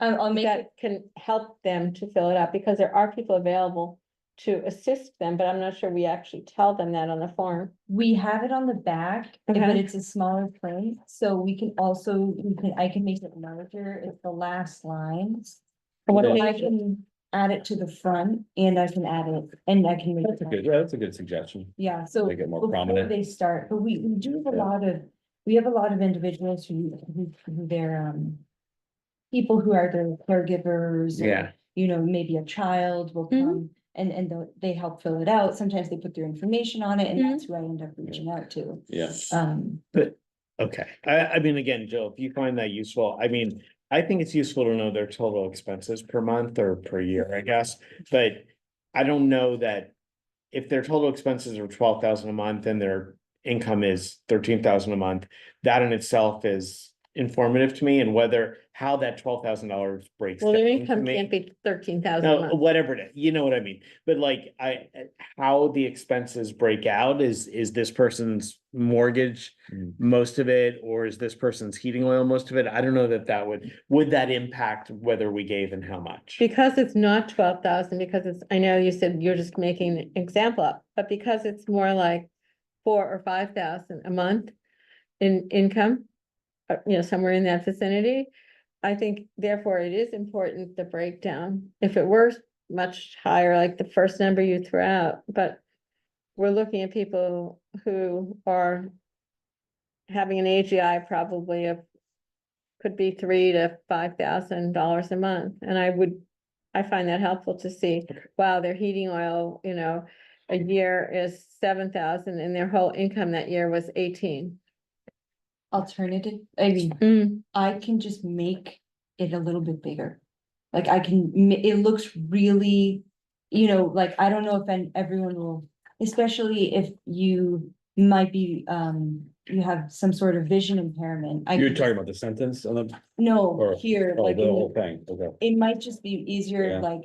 I'll make it, that can help them to fill it out, because there are people available to assist them, but I'm not sure we actually tell them that on the form. we have it on the back, but Okay. it's a smaller print, so we can also, I can make it larger, it's the last lines. What So page I is it? can add it to the front and I can add it, and I can make That's a it. good, yeah, that's a good suggestion. Yeah, so Make it more before prominent. they start, but we do have a Yeah. lot of, we have a lot of individuals who they're, people who are their caregivers. or, Yeah. You know, maybe a child will Mhm. come and they help fill it out. Sometimes they put their information on it and Mhm. that's who I end up reaching out to. Yeah, But, okay, I mean, again, Jill, if you find that useful, I mean, I think it's useful to know their total expenses per month or per year, I guess, but I don't know that. If their total expenses are 12,000 a month and their income is 13,000 a month, that in itself is informative to me, and how that $12,000 breaks. Well, their down to income me. can't be 13,000 a No, month. whatever it is, you know what I mean, but like, how the expenses break out is this person's mortgage, Mm. most of it, or is this person's heating oil, most of it? I don't know that would that impact whether we gave and how much? Because it's not 12,000, because it's, I know you said you're just making an example up, but because it's more like 4 or 5,000 a month in income, you know, somewhere in that vicinity, I think therefore it is important, the breakdown. If it were much higher, like the first number you threw out, but we're looking at people who are having an AGI probably of, could be $3,000 to $5,000 a month, and I find that helpful to see, wow, their heating oil, you know, a year is 7,000 and their whole income that year was 18. Alternative, I mean, Mm, I can just make it a little bit bigger. Like I can, it looks really, you know, like, I don't know if everyone will, especially if you might be, you have some sort of vision impairment. I you're could talking just- about the sentence on the, No, or, here, oh, like, the in whole the- thing, okay. it might just be easier Yeah. like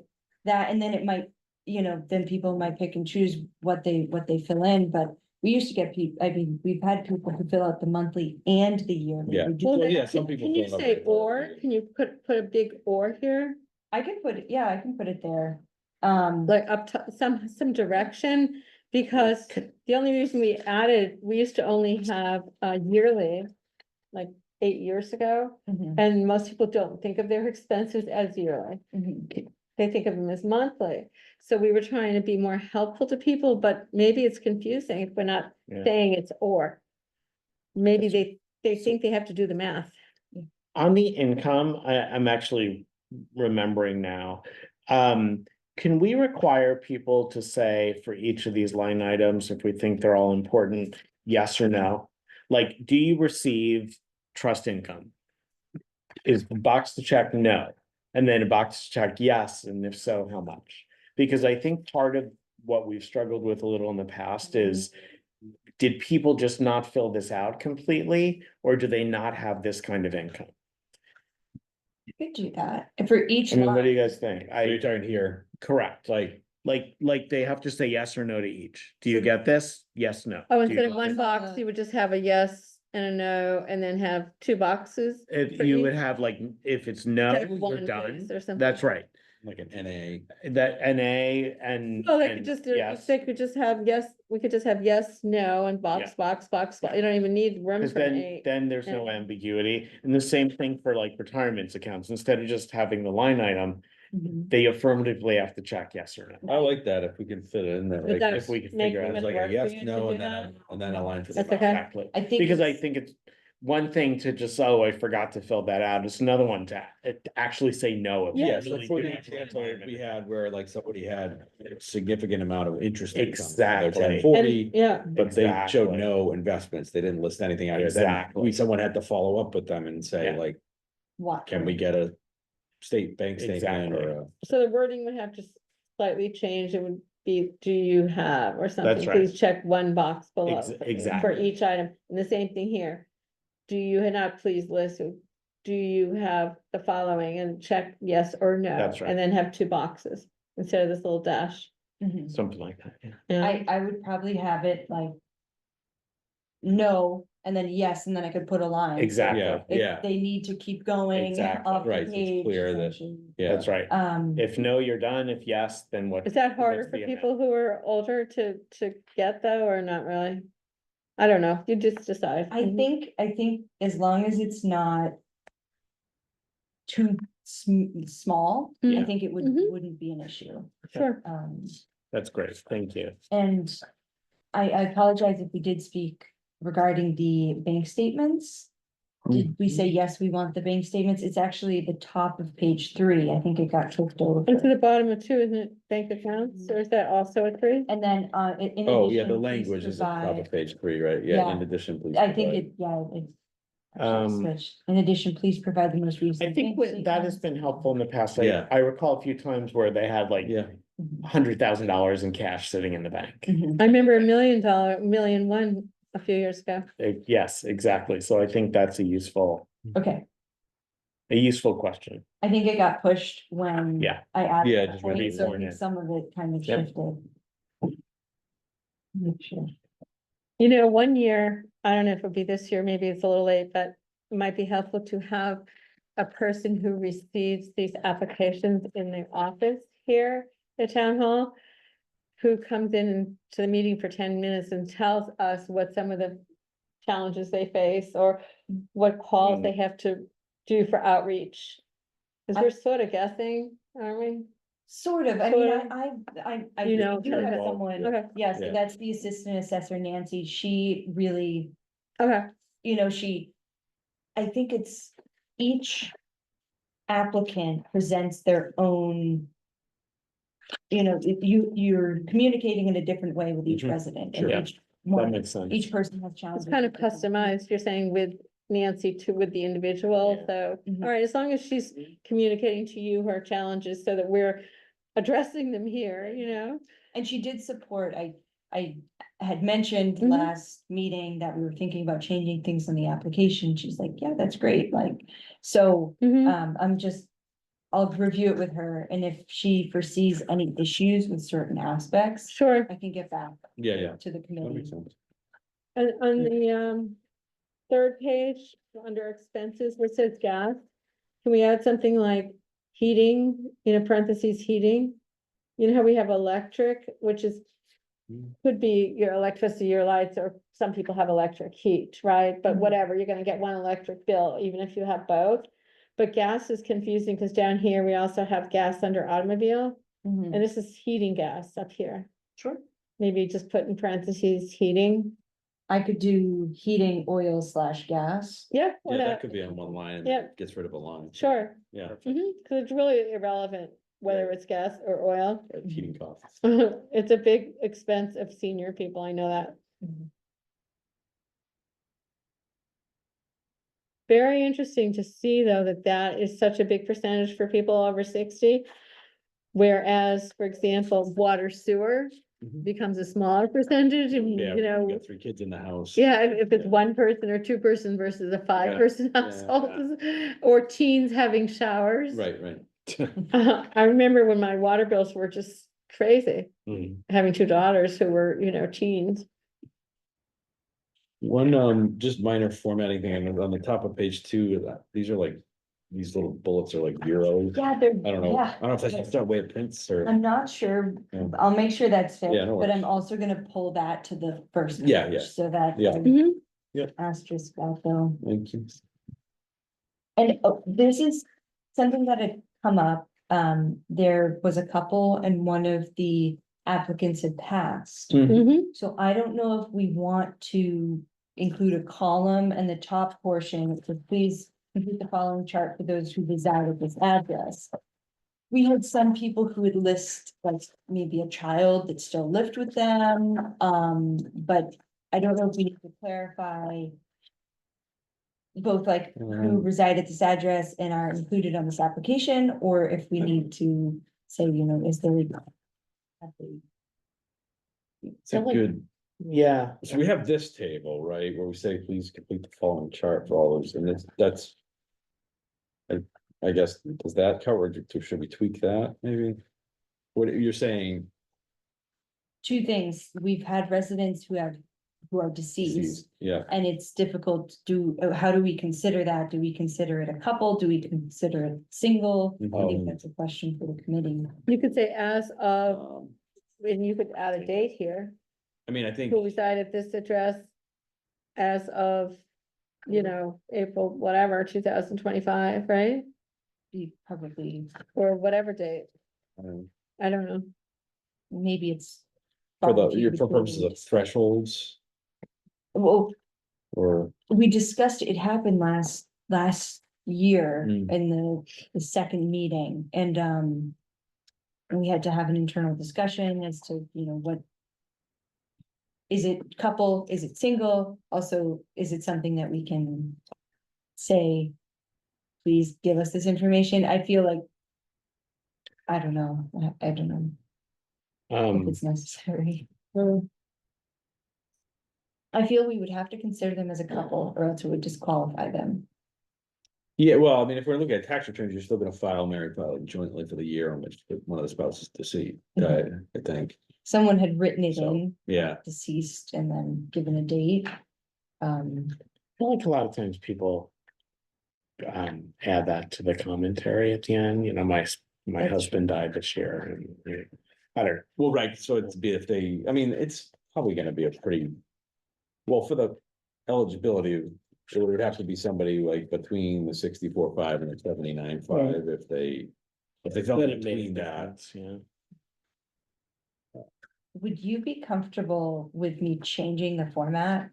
that, and then it might, you know, then people might pick and choose what they fill in, but. We used to get people, I mean, we've had people who fill out the monthly and the yearly. Yeah. We do- well, Well, then yeah, some people can you fill it up say right away. or, can you put a big or here? I can put it, yeah, I can put it there. Like up to some direction, because the only reason we added, we used to only have yearly, like 8 years ago, mhm, and most people don't think of their expenses as yearly. mhm. They think of them as monthly. So we were trying to be more helpful to people, but maybe it's confusing if we're not Yeah. saying it's or. Maybe That's- they think they have to do the math. On the income, I'm actually remembering now. Can we require people to say for each of these line items, if we think they're all important, yes or no? Like, do you receive trust income? Is the box to check no, and then a box to check yes, and if so, how much? Because I think part of what we've struggled with a little in the past is, did people just not fill this out completely, or do they not have this kind of income? You could do that, and for each I mean, what do you line, guys think? So you're talking here, Correct. like, Like they have to say yes or no to each. Do you So- get this? Yes, no. Oh, Do instead you of get one this? box, you would just have a yes and a no, and then have two boxes? If for you would each? have like, if it's no, Instead of you're one, done. please, or something. That's right. Like an NA. That NA and. Well, they could and just, yes. they could just have yes, we could just have yes, no, and box, Yeah. box, box, box. You don't even need room Cause for then, eight. then there's no Yeah. ambiguity. And the same thing for like retirements accounts. Instead of just having the line item, Mhm. they affirmatively have to check yes or no. I like that if we can fit it in there. Would like that If we could make figure out it It's like work a for yes, you to no, do and then, that? and then a line for the. That's okay. Exactly. I think Because I it's- think it's one thing to just, oh, I forgot to fill that out. It's another one to actually say no. if we Yeah, so really for do the have a example requirement. we had where like somebody had a significant amount of interest. income, Exactly. They're And, 1040, yeah, but they showed Exactly. no investments. They didn't list anything out here. Then Exactly. someone had to follow up with them and say Yeah. like, What? can we get a state bank statement or a? so the wording would have to slightly change. It would be, do you have, or something, right. please check one box below. For exactly. each item, and the same thing here. Do you not please list, do you have the following, and check yes or no? That's right. And then have two boxes instead of this little dash. Mhm. Something like that, yeah. Yeah. I would probably have it like. No, and then yes, and then I could put a line. Exactly. Yeah. If they need to keep going Exactly. up the Right, so it's page. clear that- essentially. Yeah. That's right. If If no, you're done. If yes, then what? Is that harder what's for the amount? people who are older to get though, or not really? I don't know, you just decide. I think as long as it's not. Too small, I Yeah. think it Mhm. wouldn't be an issue. Sure, That's great. Thank you. And I apologize if we did speak regarding the bank statements. Did we say, yes, we want the bank statements? It's actually at the top of page 3. I think it got clicked over. and to the bottom of two, isn't it bank accounts, or is that also a three? And then, in Oh, yeah, addition, the please language is at the top provide- of page 3, right? Yeah, in Yeah. addition, please. I think provide. it, yeah, it. Um, Switched. In addition, please provide the most recent. I think that has been helpful in the past. Like, Yeah. I recall a few times where they had like Yeah, $100,000 in cash sitting in the bank. Mhm. I remember $1,000,000 a few years ago. Yes, exactly. So I think that's a useful Okay, question. I think it got pushed when. Yeah. I added. Yeah, the just when point, we so I born think in. some of it kind of Yep. shifted. Make sure. You know, one year, I don't know if it'll be this year, maybe it's a little late, but it might be helpful to have a person who receives these applications in the office here at Town Hall, who comes in to the meeting for 10 minutes and tells us what some of the challenges they face, or what calls they have to do for outreach. Because we're sort of guessing, aren't we? Sort of, I mean, Sort of. I You know, do kind have of. someone, Okay, yes, Yeah. that's the assistant assessor Nancy, she really, okay, I think it's each. Applicant presents their own. You're communicating in a different way with each Mhm. resident, Sure. and each That one, makes sense. each person has challenges. it's kind of with different- customized, you're saying with Nancy to, with the individual, Yeah. so, Mhm. all right, as long as she's communicating to you her challenges so that we're addressing them here, you know? And she did support, I had mentioned Mhm. last meeting that we were thinking about changing things on the application, she's like, yeah, that's great, like, so. I'll review it with her, and if she foresees any issues with certain aspects, Sure, I can get back yeah, to the that committee. makes sense. and on the, third page, under expenses, where it says gas, can we add something like heating, parentheses, heating? You know how we have electric, which is, could be your electricity, your lights, or some people have electric heat, right? But Mhm. whatever, you're gonna get one electric bill, even if you have both. But gas is confusing, because down here, we also have gas under automobile, Mhm. and this is heating gas up here. Sure. Maybe just put in parentheses, heating, I could do heating oil / gas. yeah, or Yeah, that that, could be on one line and Yeah. it gets rid of a line. sure. Yeah, Cause it's really irrelevant whether it's gas or oil. heating costs. It's a big expense of senior people, I know that. Mhm. Very interesting to see, though, that that is such a big percentage for people over 60. Whereas, for example, water sewer Mhm. becomes a smaller percentage, and, Yeah, you you know, got 3 kids in the house. yeah, if it's Yeah. one person or two person versus a 5-person yeah, household, or teens having showers. Right, right. I remember when my water bills were just crazy, Hmm. having two daughters who were, you know, teens. One, just minor formatting thing, and on the top of page 2, these are like, these little bullets are like zeros. Yeah, they're, I don't know, I yeah. don't know if that's just our way of prints or, I'm not sure. Yeah. I'll make sure that's Yeah, fixed, no but I'm worries. also gonna pull that to the first. Yeah, page yeah. So that. Yeah. I Yeah. Asterisk that though. thank you. And this is something that had come up. There was a couple and one of the applicants had passed. Mhm. So I don't know if we want to include a column and the top portion, so please complete the following chart for those who reside at this address. We had some people who would list like maybe a child that still lived with them, but I don't know if we need to clarify. Both like who reside at this address and are included on this application, or if we need to say, you know, is there. It's a good, Yeah, so we have this table, right, where we say, please complete the following chart for all those, and that's. I guess, does that cover, should we tweak that, maybe? What you're saying, Two things, we've had residents who are deceased. yeah, And it's difficult to do, how do we consider that? Do we consider it a couple? Do we consider it single? I think Um, that's a question for the committee. You could say as of, um, and you could add a date here, I mean, I think, who reside at this address as of, you know, April, whatever, 2025, right? Be probably, Or whatever date, um, I don't know. maybe it's. for purposes of thresholds, Well, or, we discussed, it happened last year Mm. in the second meeting and, and we had to have an internal discussion as to, you know, what. Is it couple, is it single? Also, is it something that we can say? Please give us this information. I feel like. I don't know, I don't know if it's necessary. I feel we would have to consider them as a couple or else it would disqualify them. yeah, well, I mean, if we're looking at tax returns, you're still gonna file married filing jointly for the year on which one of the spouses deceased, I think, Someone had written it So, in yeah. deceased and then given a date. I feel like a lot of times people. Add that to the commentary at the end, you know, my That's husband died this year and. I don't, Well, right, so it'd be if they, I mean, it's probably gonna be a pretty. Well, for the eligibility, it would have to be somebody like between the 64.5 and the 79.5 if they. If they fell then it made a between that, difference, yeah. Would you be comfortable with me changing the format?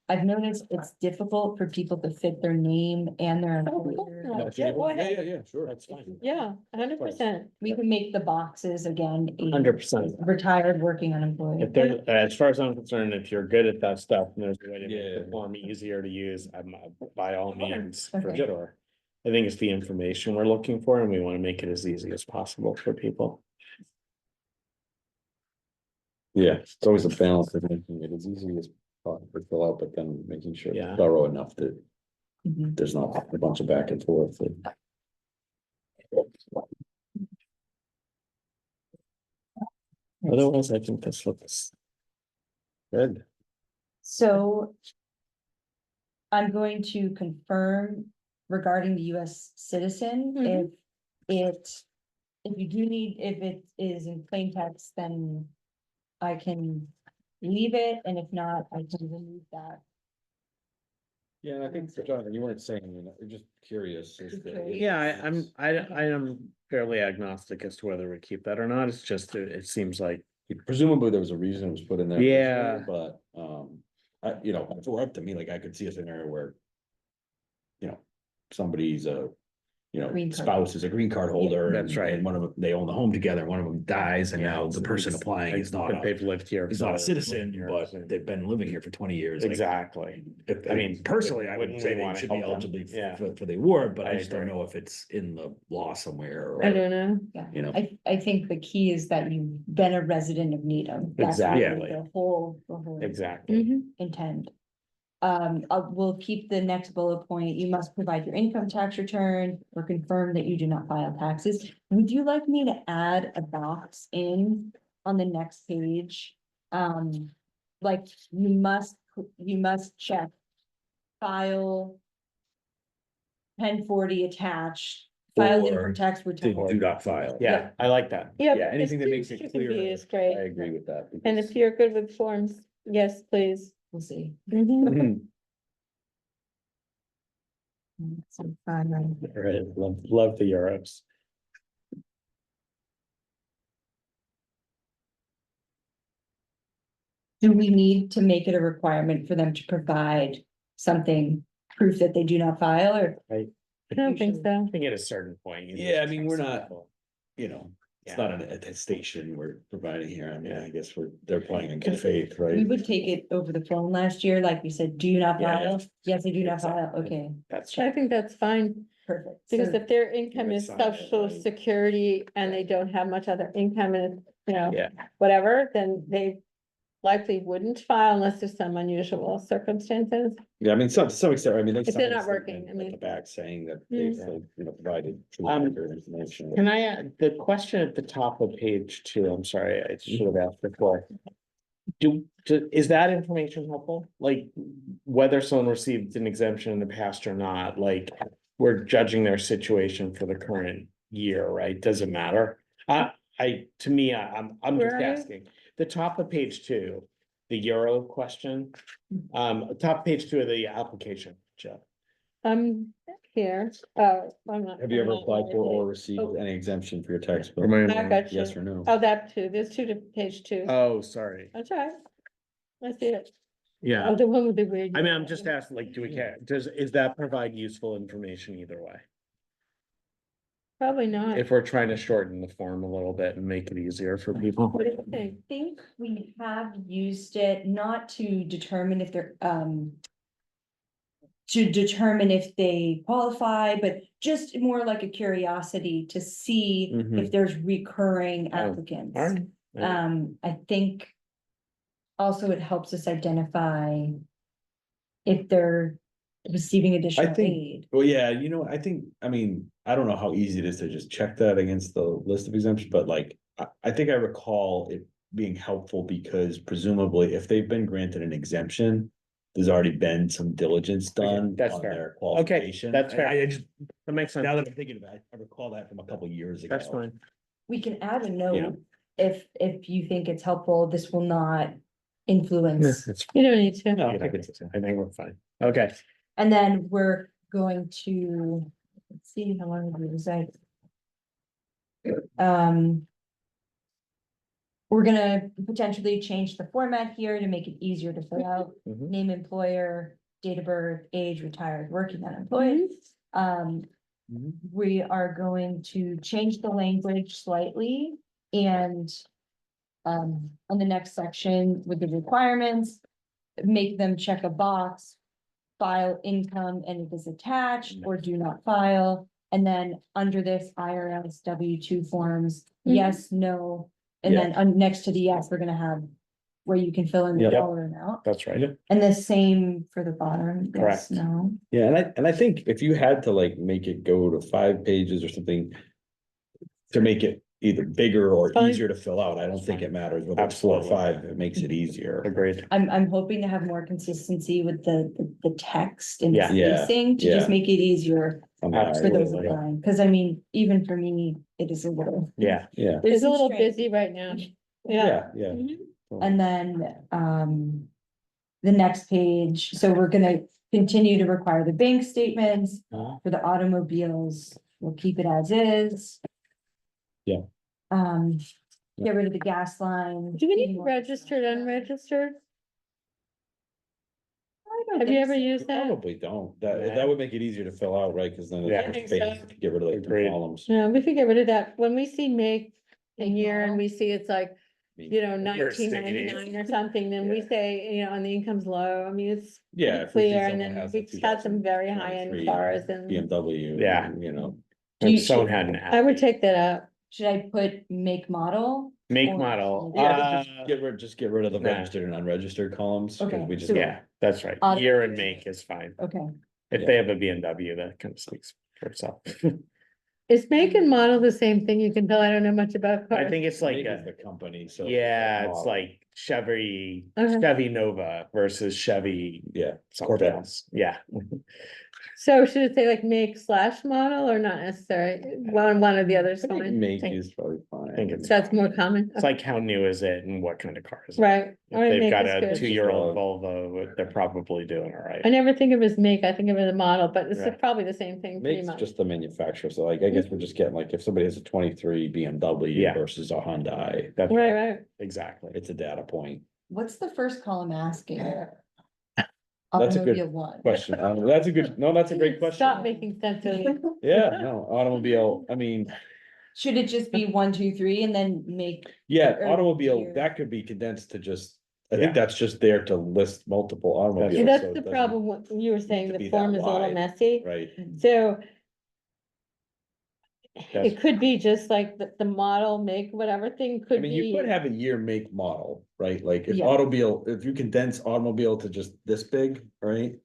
I've noticed it's difficult for people to fit their name and their employer. Yeah, go ahead. yeah, sure. That's fine. Yeah, 100%. We can make the boxes again. 100%. Retired, working If unemployed. there, as far as I'm concerned, if you're good at that stuff and there's a way to make Yeah. the form easier to use, I'm by all means, for Okay. sure. I think it's the information we're looking for and we want to make it as easy as possible for people. Yeah, it's always a balance of making it as easy as possible to fill out, but then making sure Yeah. it's thorough enough that Mhm. there's not a bunch of back and forth. Otherwise, I think this looks good. So. I'm going to confirm regarding the US citizen, Mhm. if you do need, if it is in plain text, then. I can leave it, and if not, I can remove that. Yeah, and I think, Jonathan, you weren't saying, you're just curious. as to- Yeah, I am fairly agnostic as to whether we keep that or not. It's just, it seems like. Presumably there was a reason it was put in there. Yeah. originally, But, if it were up to me, like I could see a scenario where. Somebody's Green card. spouse is a green card holder. That's and- right. And one of them, they own the home together, one of them dies, and now the person applying is not They've lived here. is not a for citizen, years but and- they've been living here for 20 years. like, Exactly. If, I mean, personally, I would wouldn't say we they wanna should be help them? eligible Yeah. for the award, but I I just don't agree. know if it's in the law somewhere. I Or, don't know. Yeah, You know. I think the key is that you've been a resident of Needham. That's really Exactly. The whole Exactly. Mhm. intent. We'll keep the next bullet point. You must provide your income tax return or confirm that you do not file taxes. Would you like me to add a box in on the next page, like you must check file 1040 attached, file Or in tax To return. do not file. Yeah, I like that. Yeah. Yeah, anything that makes it It clear. is great. I agree with that. And because- if you're good with forms, yes, please. We'll see. Mhm. Mhm. So, fine. Right, love the Europes. Do we need to make it a requirement for them to provide something, proof that they do not file, or? Right. I don't think so. I think at a certain point. you Yeah, I just mean, trust we're not- people. You know, it's Yeah. not an attestation we're providing here. I mean, Yeah. I guess they're playing in good Because faith, We right? would take it over the phone last year, like we said, do you not Yeah, file? Yes, I do not file, Exactly. okay, That's, I think that's fine, perfect. because So- if their income would is sign it, social right? security and they don't have much other income and, yeah, whatever, then they likely wouldn't file unless there's some unusual circumstances. Yeah, I mean, to some extent, I mean. they If they're signed a not working, statement I At mean. the back saying that Mm. they've, provided. true Um, accurate information. can I add, the question at the top of page 2, I'm sorry, I should have asked before. Is that information helpful? Like, whether someone received an exemption in the past or not, like, we're judging their situation for the current year, right? Does it matter? To me, I'm Where just are you? asking, the top of page 2, the Euro question. Top of page 2 of the application, Jeff. Here, I'm not. Have you I'm ever not applied for or live. received Oh. any exemption for your tax bill? I got you. Yes or no? Oh, that too, there's two to page 2. Oh, sorry, That's all right. I see it. yeah, Oh, the one with the weird. I mean, I'm just asking, like, do we care, is that provide useful information either way? Probably not. If we're trying to shorten the form a little bit and make it easier for people. What do you think? I think we have used it not to determine if they're, to determine if they qualify, but just more like a curiosity to see Mhm. if there's recurring Oh, applicants. All right. I think also it helps us identify if they're receiving additional think- aid. Well, yeah, I think, I mean, I don't know how easy it is to just check that against the list of exemptions, but like, I think I recall it being helpful because presumably if they've been granted an exemption, there's already been some diligence done that's on fair. their qualification. that's fair. I just, That makes sense. now that I'm thinking about it, I recall that from a couple years ago. That's fine. We can add a Yeah. note if you think it's helpful, this will not influence. It's, You don't need to. No, I think we're fine. Okay, And then we're going to, let's see, how long did we decide? We're gonna potentially change the format here to make it easier to fill out, Mhm. name employer, date of birth, age, retired, working, unemployed. Mhm. We are going to change the language slightly and. On the next section with the requirements, make them check a box. File income and it is attached or do not file. And then under this IRS W-2 forms, Mhm. yes, no. And then next to the yes, we're gonna have where you can fill in the Yep. dollar amount. that's right. And the same for the bottom, yes, Correct. no. Yeah, and I think if you had to like make it go to 5 pages or something. To make it either bigger or Fine. easier to fill out, I don't think it matters whether it's 4 or Absolutely. 5, it makes it easier. Agreed. I'm hoping to have more consistency with the text and Yeah. Yeah, spacing to just yeah. make it easier On the for those Absolutely. applying. Cause I mean, even for me, it is a little. Yeah, Yeah, It's a some little strength. busy right now. Yeah. yeah, yeah. Mhm. And then, the next page, so we're gonna continue to require the bank statements Uh-huh. for the automobiles. We'll keep it as is. Yeah. Get rid of the gas line. Do we need registered, unregistered? I don't Have you think ever so. used that? Probably don't, that Yeah. would make it easier to fill out, right, cause then Yeah. it's I think space so. to get rid of like 2 Agreed. columns. Yeah, we could get rid of that. When we see make and Make year and model. we see it's like, We're 1999 or something, then we Yeah. say, and the income's low. I mean, it's Yeah, pretty if we see clear. And someone then has a we've had some very 2023 high-end cars and BMW. Yeah. Do you- if someone had an. I would take that out. Should I put make model? Make or- model. Yeah, just get rid of the nah. registered and unregistered columns, cause Okay, we just. so- Yeah, that's right. Auto- Year and make is fine. Okay, If they have a BMW, that kind of speaks for itself. Is make and model the same thing? You can tell I don't know much about I cars. think it's like, Make is the company, so. yeah, it's model. like Chevy, Okay. Chevy Nova versus Chevy Yeah, something Corvette. else, yeah. So should it say like make slash model or not necessary? One or the other is I think fine. make is probably fine. I think it's That's more common. It's like, how new is it and what kind of car is it? Right. All right, If they've make got is a good. 2-year-old Volvo, they're probably doing all right. I never think of it as make, I think of it as a model, but it's Right. probably the same thing pretty Makes much. just the manufacturer, so like, I guess we're just getting like, if somebody has a 23 BMW Yeah. versus a Hyundai, That's Right, right. exactly. it's a data point. What's the first column asking? That's a good Automobile one. Question, that's a good, no, that's a great question. Stop making sense of it. Yeah, no, automobile, I mean, Should it just be 1, 2, 3 and then make, yeah, Or automobile, year. that could be condensed to just, I Yeah. think that's just there to list multiple See, automobiles. that's so it the doesn't- problem, what you were saying, to the be form that is a little wide. messy, Right, so. That's- It could be just like the model, make, whatever thing I could mean, you could be, have a year, make, model, right, like if Yeah. automobile, if you condense automobile to just this big, right?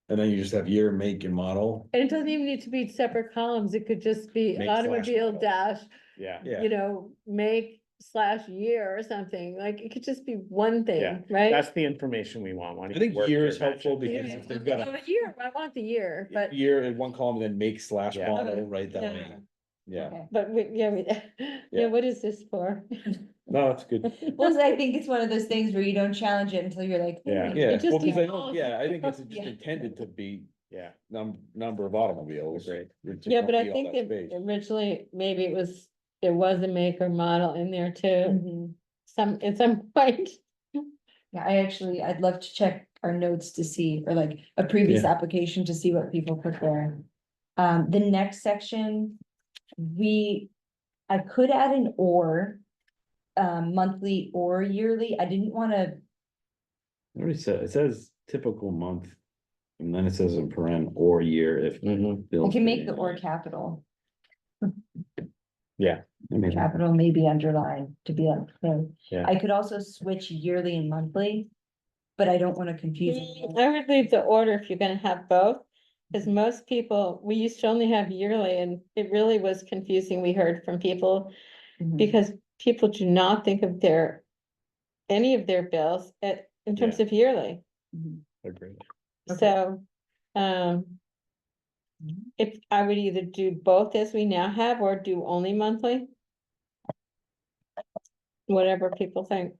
And then you just have year, make and model, and it doesn't even need to be separate columns, it could just be Make slash automobile model. dash, Yeah, yeah. you know, make slash year or something, like, it could just be one Yeah, thing, right? that's the information we want. Why don't I think you work year your is helpful magic? because if they've got Oh, the year, I want the year, a but, year in one column, then make slash Yeah. model, right, that Yeah. way, yeah, okay. but we, yeah, Yeah. what is this for? no, that's good. Well, I think it's one of those things where you don't challenge it until you're like. Yeah. "Hey, Yeah, It just well, 'cause I know, evolves. yeah, I think it's just Yeah. intended to be Yeah, number of automobiles. Agreed. It just Yeah, don't but I be all think that it space. originally, maybe it was a make or model in there too, Mhm. at some point. Yeah, I'd love to check our notes to see, or like a previous Yeah. application to see what people put there. The next section, I could add an or. Monthly or yearly, I didn't wanna, I already said, it says typical month, and then it says in paren or year if. Mhm. I bills can paid make the or annually. capital, yeah, I mean, capital maybe underlined to be like, Yeah. I could also switch yearly and monthly. But I don't wanna confuse anyone. I would leave the order if you're gonna have both, because most people, we used to only have yearly, and it really was confusing, we heard from people. Mhm. Because people do not think of any of their bills in terms of yearly, Mhm. agreed. Okay. so. If I would either do both as we now have, or do only monthly. Whatever people think.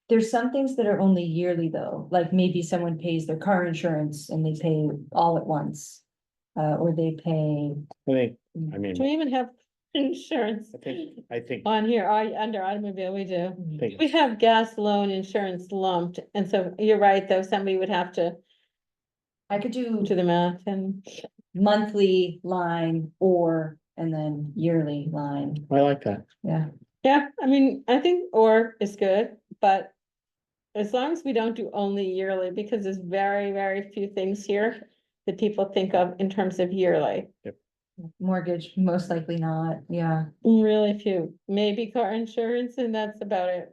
There's some things that are only yearly though, like maybe someone pays their car insurance and they pay all at once. Or they pay. I think, I mean, Do we even have insurance I think, on here, under automobile, we do. think, We have gas loan insurance lumped, and so you're right, though, somebody would have to I could do do the math and. monthly line or, and then yearly line, I like that. yeah. Yeah, I mean, I think or is good, but. As long as we don't do only yearly, because there's very, very few things here that people think of in terms of yearly. Mortgage, most likely not, yeah. Really few, maybe car insurance, and that's about it.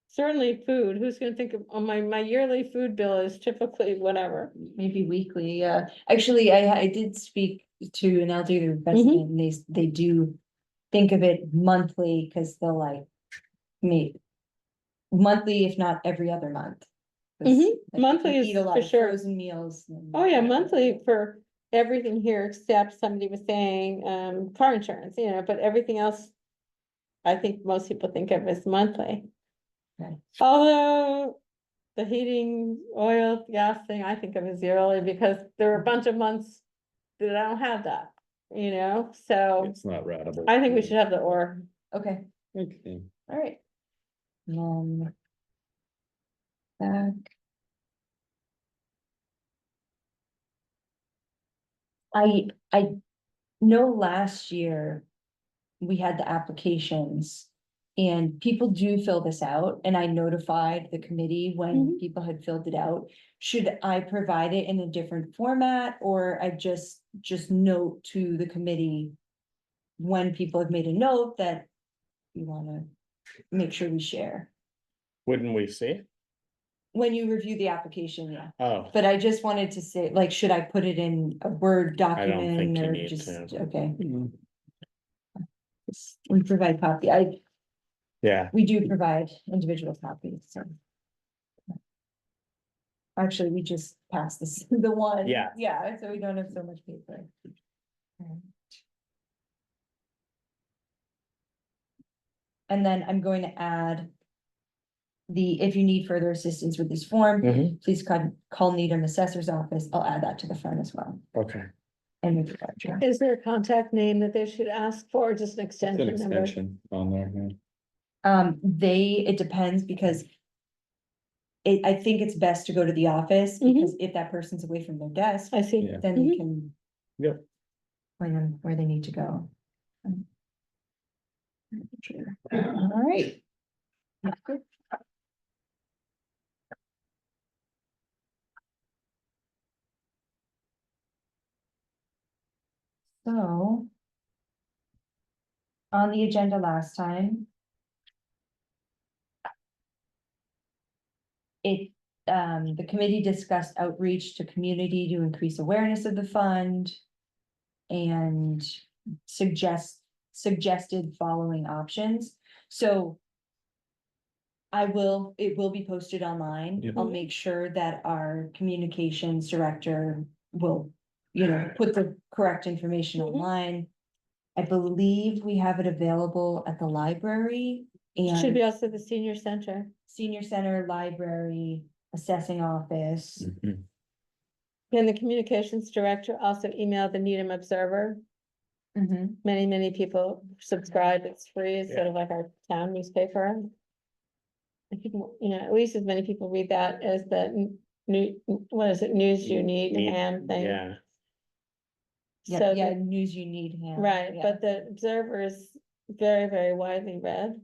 Certainly food, who's gonna think of, oh, my yearly food bill is typically whatever. Maybe weekly, yeah. Actually, I did speak to an elderly resident, and they do think of it monthly, cause they'll like meet monthly, if not every other month. 'Cause, Mhm, like, monthly you is eat a lot for of sure. Frozen meals. and- Oh, yeah, monthly for everything here, except somebody was saying, car insurance, but everything else. I think most people think of as monthly. Okay. Although. The heating, oil, gas thing, I think of as yearly, because there are a bunch of months that I don't have that, so It's not ratable. I think we should have the or. Okay, Okay. all right. Back. I know last year we had the applications and people do fill this out and I notified the committee when Mhm. people had filled it out. Should I provide it in a different format or I just note to the committee when people have made a note that you wanna make sure we share? Wouldn't we see? When you review the application, yeah. Oh, But I just wanted to say, like, should I put it in a Word I don't think document you or need just, to. okay, we provide copy, Yeah, we do provide individual copies, so. Actually, we just passed this, the one. Yeah. Yeah, so we don't have so much paper. And then I'm going to add if you need further assistance with this form, Mhm. please call Needham Assessor's Office. I'll add that to the front as well. okay. And we provide you. Is there a contact name that they should ask for, or just an It's an extension number? extension on there, yeah. It depends because I think it's best to go to the office Mhm. because if that person's away from their desk, I see. Yeah. then we Mhm. can Yep. point them where they need to go. All right. So. On the agenda last time. The committee discussed outreach to community to increase awareness of the fund. And suggested following options, so. It will be posted online. Yep. I'll make sure that our communications director will, put the correct information Mhm. online. I believe we have it available at the library Should be and also the senior center. senior center, library, assessing office. Mhm. And the communications director also emailed the Needham Observer. Mhm. Many people subscribe, it's free, it's sort Yeah. of like our town newspaper. I think, at least as many people read that as the new, what is it, news you need and thing. Yeah, Yeah, So, news you need. right, yeah. but the Observer is very widely read.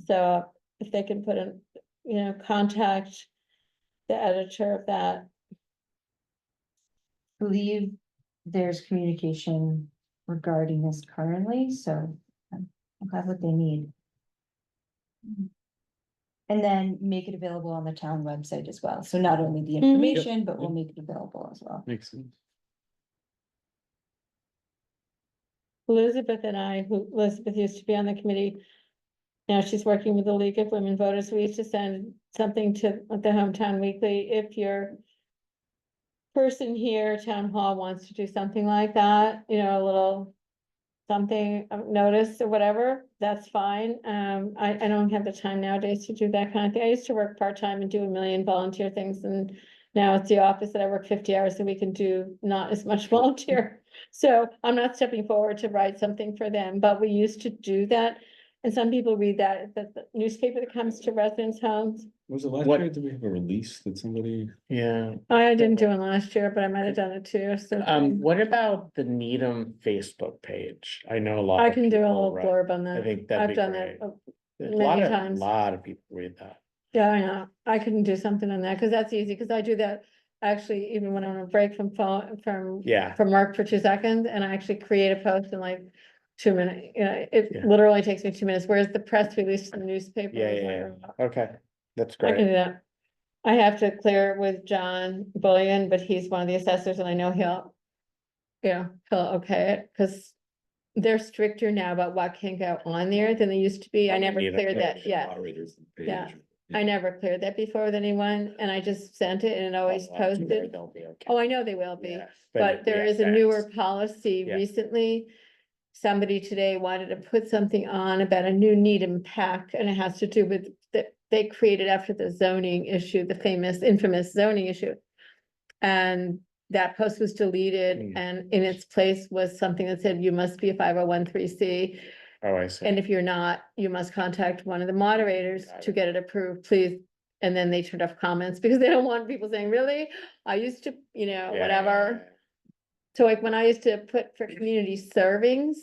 So if they can put in, contact the editor of that. Believe there's communication regarding this currently, so I'll have what they need. And then make it available on the town website as well, so not only the information, but we'll make it available as well. Makes sense. Elizabeth and I, Elizabeth used to be on the committee. Now she's working with the League of Women Voters. We used to send something to the Hometown Weekly. If your person here, town hall wants to do something like that, a little something, notice or whatever, that's fine. I don't have the time nowadays to do that kind of thing. I used to work part-time and do a million volunteer things, and now it's the opposite. I work 50 hours a week and do not as much volunteer. So I'm not stepping forward to write something for them, but we used to do that. And some people read that, the newspaper that comes to residents' homes. Was it last What- year? Did we have a release that somebody? yeah. I didn't do it last year, but I might have done it too, so. What about the Needham Facebook page? I know a lot. I of can do a people little write- blurb on that. I think that'd I've be done great. that. A many lot of, times. lot of people read that. Yeah, I know. I couldn't do something on that, because that's easy, because I do that actually even when I'm on a break from phone, Yeah, from work for 2 seconds, and I actually create a post in like 2 minutes, it Yeah. literally takes me 2 minutes, whereas the press release to the newspaper. yeah, is yeah, like, okay, that's I can great. do that. I have to clear it with John Bullion, but he's one of the assessors, and I know he'll okay it, because they're stricter now about what can go on there than they used to be. I never Needham cleared that, page. yeah. Moderators. page. Yeah. I never cleared that before with anyone, and I just sent it and it always Oh, I'm sure posted. they'll be okay. Oh, I know they will be, Yeah, but there yeah, is a thanks. newer policy Yeah. recently. Somebody today wanted to put something on about a new Needham pack, and it has to do with that they created after the zoning issue, the infamous zoning issue. And that post was deleted, Mm. and in its place was something that said you must be a 501(c). Oh, I see. And if you're not, you must contact one of the moderators Got to it. get it approved, please. And then they turned off comments because they don't want people saying, really? I used to, Yeah, whatever. So like when I used to put for community servings,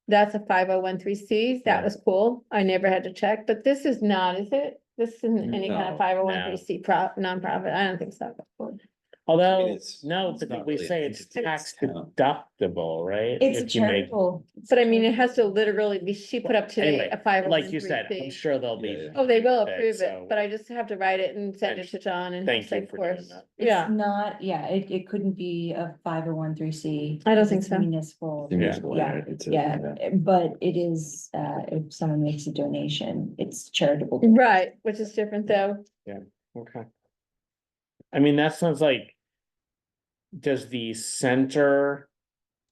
that's a 501(c). That Yeah. was cool. I never had to check, but this is not, is it? This isn't any kind of No, 501(c) nonprofit. I don't think so. Although, it's- no, it's but not we really say an it's entity, tax it's town. deductible, right? It's a If you make- charitable. But I mean, it has to literally be, she put up today Anyway, a 501c. like you said, I'm sure they'll Yeah, be. yeah. Oh, they will Okay, approve so- it, but I just have to write it and send it to John and Thank say, you of for doing course. that. It's Yeah, not, yeah, it couldn't be a 501(c)(3). I don't because think it's so. Municipal. The municipal, Yeah, it's a- yeah, but it is, if someone makes a donation, it's charitable. right, which is different though. Okay. I mean, that sounds like. Does the center,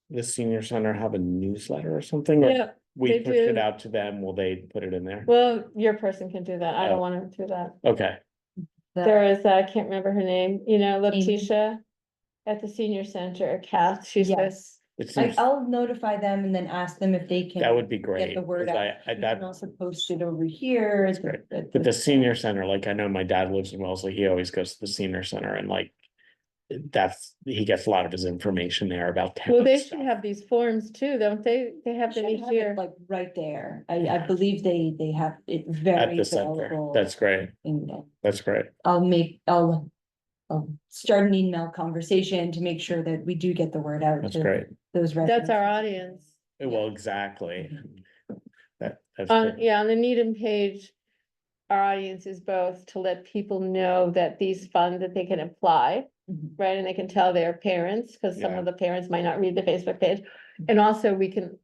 the senior center have a newsletter or something? Or Yeah, we they push it do. out to them, will they put it in there? Well, your person can do that. I don't Oh. wanna do that. Okay, There is, I can't remember her name, you know, Amy. Letitia at the senior center, Kath, she says. Yes, it seems, I'll notify them and then ask them if they can. that would be Get great. the word 'cause out. I, We that, can also post it over here. That's great. but the senior center, like, I know my dad lives in Wellesley, he always goes to the senior center and like. He gets a lot of his information there about town Well, they should stuff. have these forms too, don't they? They have them Should each have it, year. like right there. I believe they have it very At the center, available. that's great, And that's great, I'll start an email conversation to make sure that we do get the word out. that's to great, Those. That's our residents. audience. well, exactly. That's On, great. yeah, on the Needham page, our audience is both to let people know that these funds that they can apply, Mhm. right? And they can tell their parents, because some Yeah. of the parents might not read the Facebook page. And also we can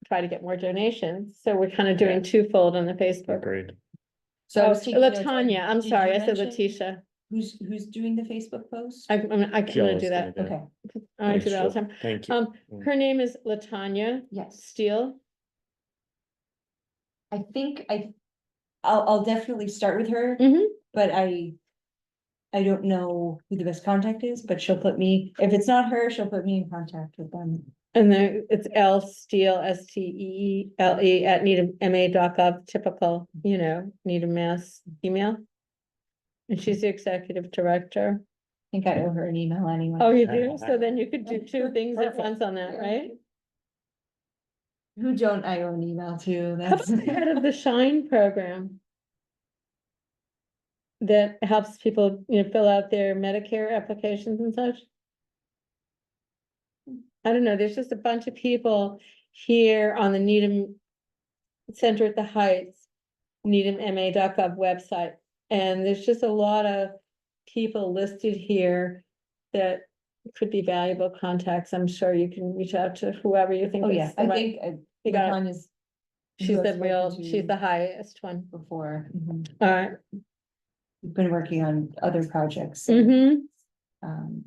try to get more donations. So we're kind of doing Yeah. twofold on the Facebook. Agreed, So I Oh, was taking notes. Latanya, I'm Did sorry, you I said mention Letitia. Who's doing the Facebook post? I'm gonna Jill do is that. gonna do it. Okay, I do that all the Jill. time. Thank you. Her name is Latanya yes, Steele. I think I'll definitely start with her, Mhm. but I don't know who the best contact is, but she'll put me, if it's not her, she'll put me in contact with them. And then it's L Steele, Steele at needhamma.gov, typical, you know, Needham Mass email. And she's the executive director. I think I owe her an email anyway. Oh, you do? So then you could do two things at Perfect. once on that, right? Who don't I owe an email to? How about That's. the head of the Shine program? That helps people, you know, fill out their Medicare applications and such. I don't know, there's just a bunch of people here on the Needham Center at the Heights, needhamma.gov website, and there's just a lot of people listed here that could be valuable contacts. I'm sure you can reach out to whoever you think Oh, is yeah, the I right. think You got it. Latanya's. She's who I've the real, spoken she's to the highest one. Before. Mhm. All right. We've been working on other projects. so, Mm-hmm. um,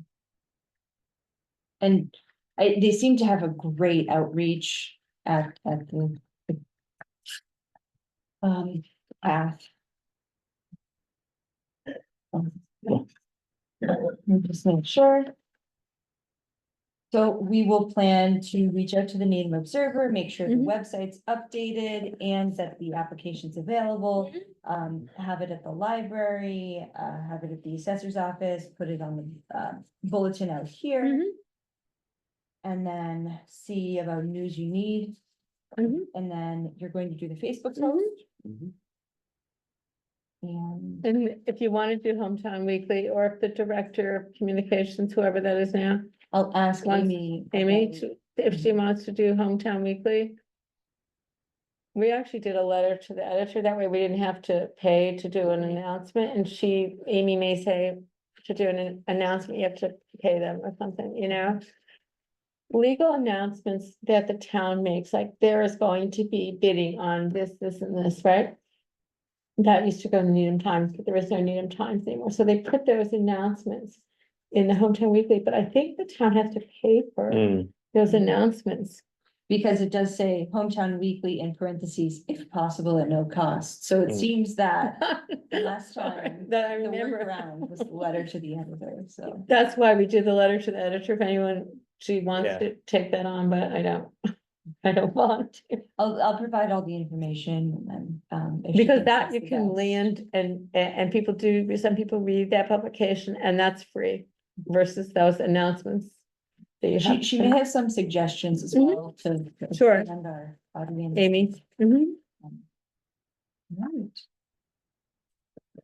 And they seem to have a great outreach at the. Path. Just make sure. So we will plan to reach out to the Needham Observer, make sure the Mhm. website's updated and that the application's available. Have it at the library, have it at the assessor's office, put it on the bulletin out here. Mhm. And then see about news you need, Mhm. and then you're going to do the Facebook Mhm. post. Mhm. And And if you want to do Hometown Weekly, or if the director of communications, whoever that is now, I'll ask Once Amy. Amy, about- if she wants to do Hometown Weekly. We actually did a letter to the editor, that way we didn't have to pay to do an announcement, and Amy may say to do an announcement, you have to pay them or something, you know? Legal announcements that the town makes, like there is going to be bidding on this, this and this, right? That used to go in the Needham Times, but there is no Needham Times anymore, so they put those announcements in the Hometown Weekly, but I think the town has to pay for Mm, those announcements. Because it does say Hometown Weekly in parentheses, if possible at no cost, so it Mm. seems that last Sorry, time. that I The remember. workaround was the letter to the editor, so. That's why we did the letter to the editor, if anyone, she wants Yeah. to take that on, but I don't. I don't want to, I'll provide all the information and then, if she because thinks that that's you the can best. land and people do, some people read that publication and that's free. Versus those announcements. That you have. She may have some suggestions as Mhm. well to. Sure. expand our audience. Amy. Mhm. Right. I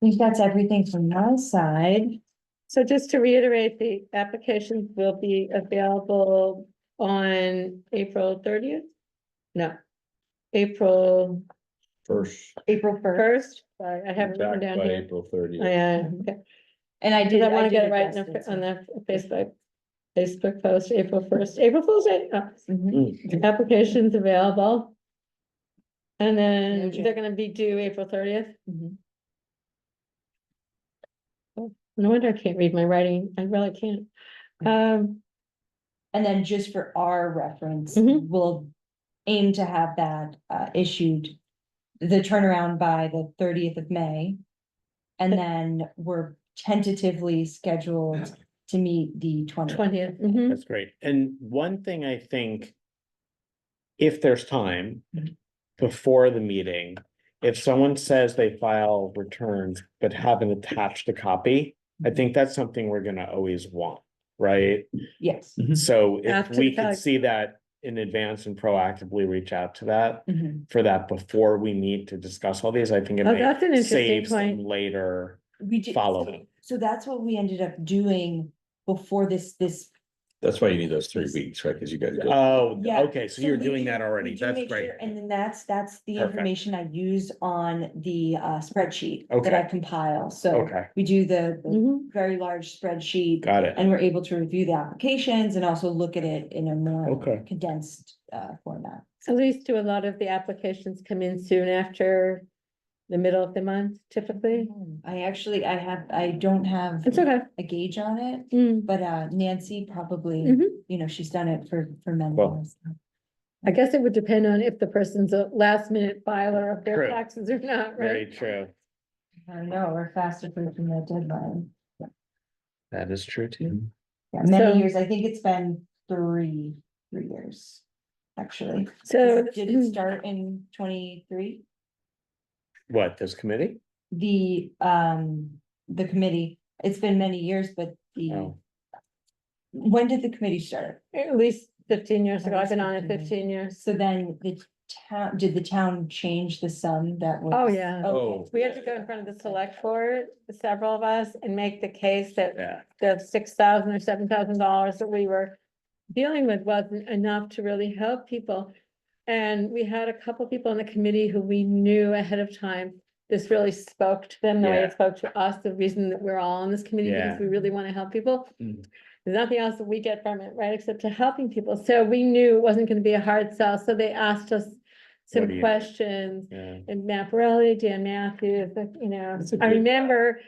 think that's everything from my side. So just to reiterate, the applications will be available on April 30th? No, April April first, sorry, I have it written back down by here. April 30th. Okay. And I Because did. I want to get it right adjust it, so- on the Facebook post, April 1st, April Fool's Day. Oh, Mhm. applications available. And then Okay. they're gonna be due April 30th. Mhm. No wonder I can't read my writing. I really can't. And then just for our reference, Mhm. we'll aim to have that issued. The turnaround by the 30th of May. And then we're tentatively scheduled to meet the 20th. 20th. That's great. And one thing I think, if there's time Mhm. before the meeting, if someone says they file returns but haven't attached a copy, I think that's something we're gonna always want, right? Yes. So if After we the could fact. see that in advance and proactively reach out to that Mhm. for that before we meet to discuss all these, I think it Oh, may that's an interesting save some point. later We did. follow-up. So that's what we ended up doing before this. That's why you need those 3 weeks, right? Because you guys go. Oh, Yeah, okay, so you're we doing do- that already. we do That's make great. sure- And then that's the Perfect. information I use on the spreadsheet that I Okay. compile, so. Okay. We do the Mhm. very large spreadsheet. Got it. And we're able to review the applications and also look at it in a more Okay. condensed format. At least do a lot of the applications come in soon after the middle of the month typically. I don't have It's okay. a gauge on it, Mm, but Nancy probably, mhm. she's done it for many Well, years. I guess it would depend on if the person's a last minute filer of their True. taxes or not, Very right? true. I know, we're fast approaching that deadline. That is true too. Yeah, many So- years, I think it's been three years, actually. So. Did it start in 23? What, this committee? The committee, it's been many years, but Oh, when did the committee start? At least 15 years At ago. I've least been on it 15 15 years. So then did the town change the sum that was? Oh, yeah. Okay. We had to go in front of the select board, several of us, and make the case that yeah. the $6,000 or $7,000 that we were dealing with wasn't enough to really help people. And we had a couple people on the committee who we knew ahead of time, this really spoke to them, the way Yeah. it spoke to us, the reason that we're all on this committee, because Yeah. we really want to help people. Mm. There's nothing else that we get from it, right, except to helping people. So we knew it wasn't gonna be a hard sell, so they asked us What some do you- questions. Yeah. And Matt Borelli, Dan Matthews, That's a I good- remember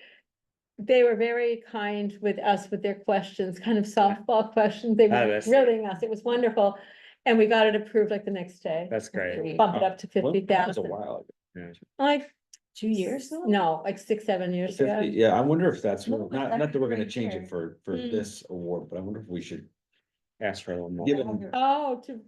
they were very kind with us with their questions, kind of softball questions. They Oh, were that's- grilling us. It was wonderful. And we got it approved like the next day. That's great. Bump it up to Well, that was a 50,000. while ago. Like, 2 years? though? no, like 6, 7 years ago. 50, yeah, I wonder if that's, No, not, but not that we're gonna that's change fair. it for Mm. this award, but I wonder if we should. Ask for a little more. Given, Oh, to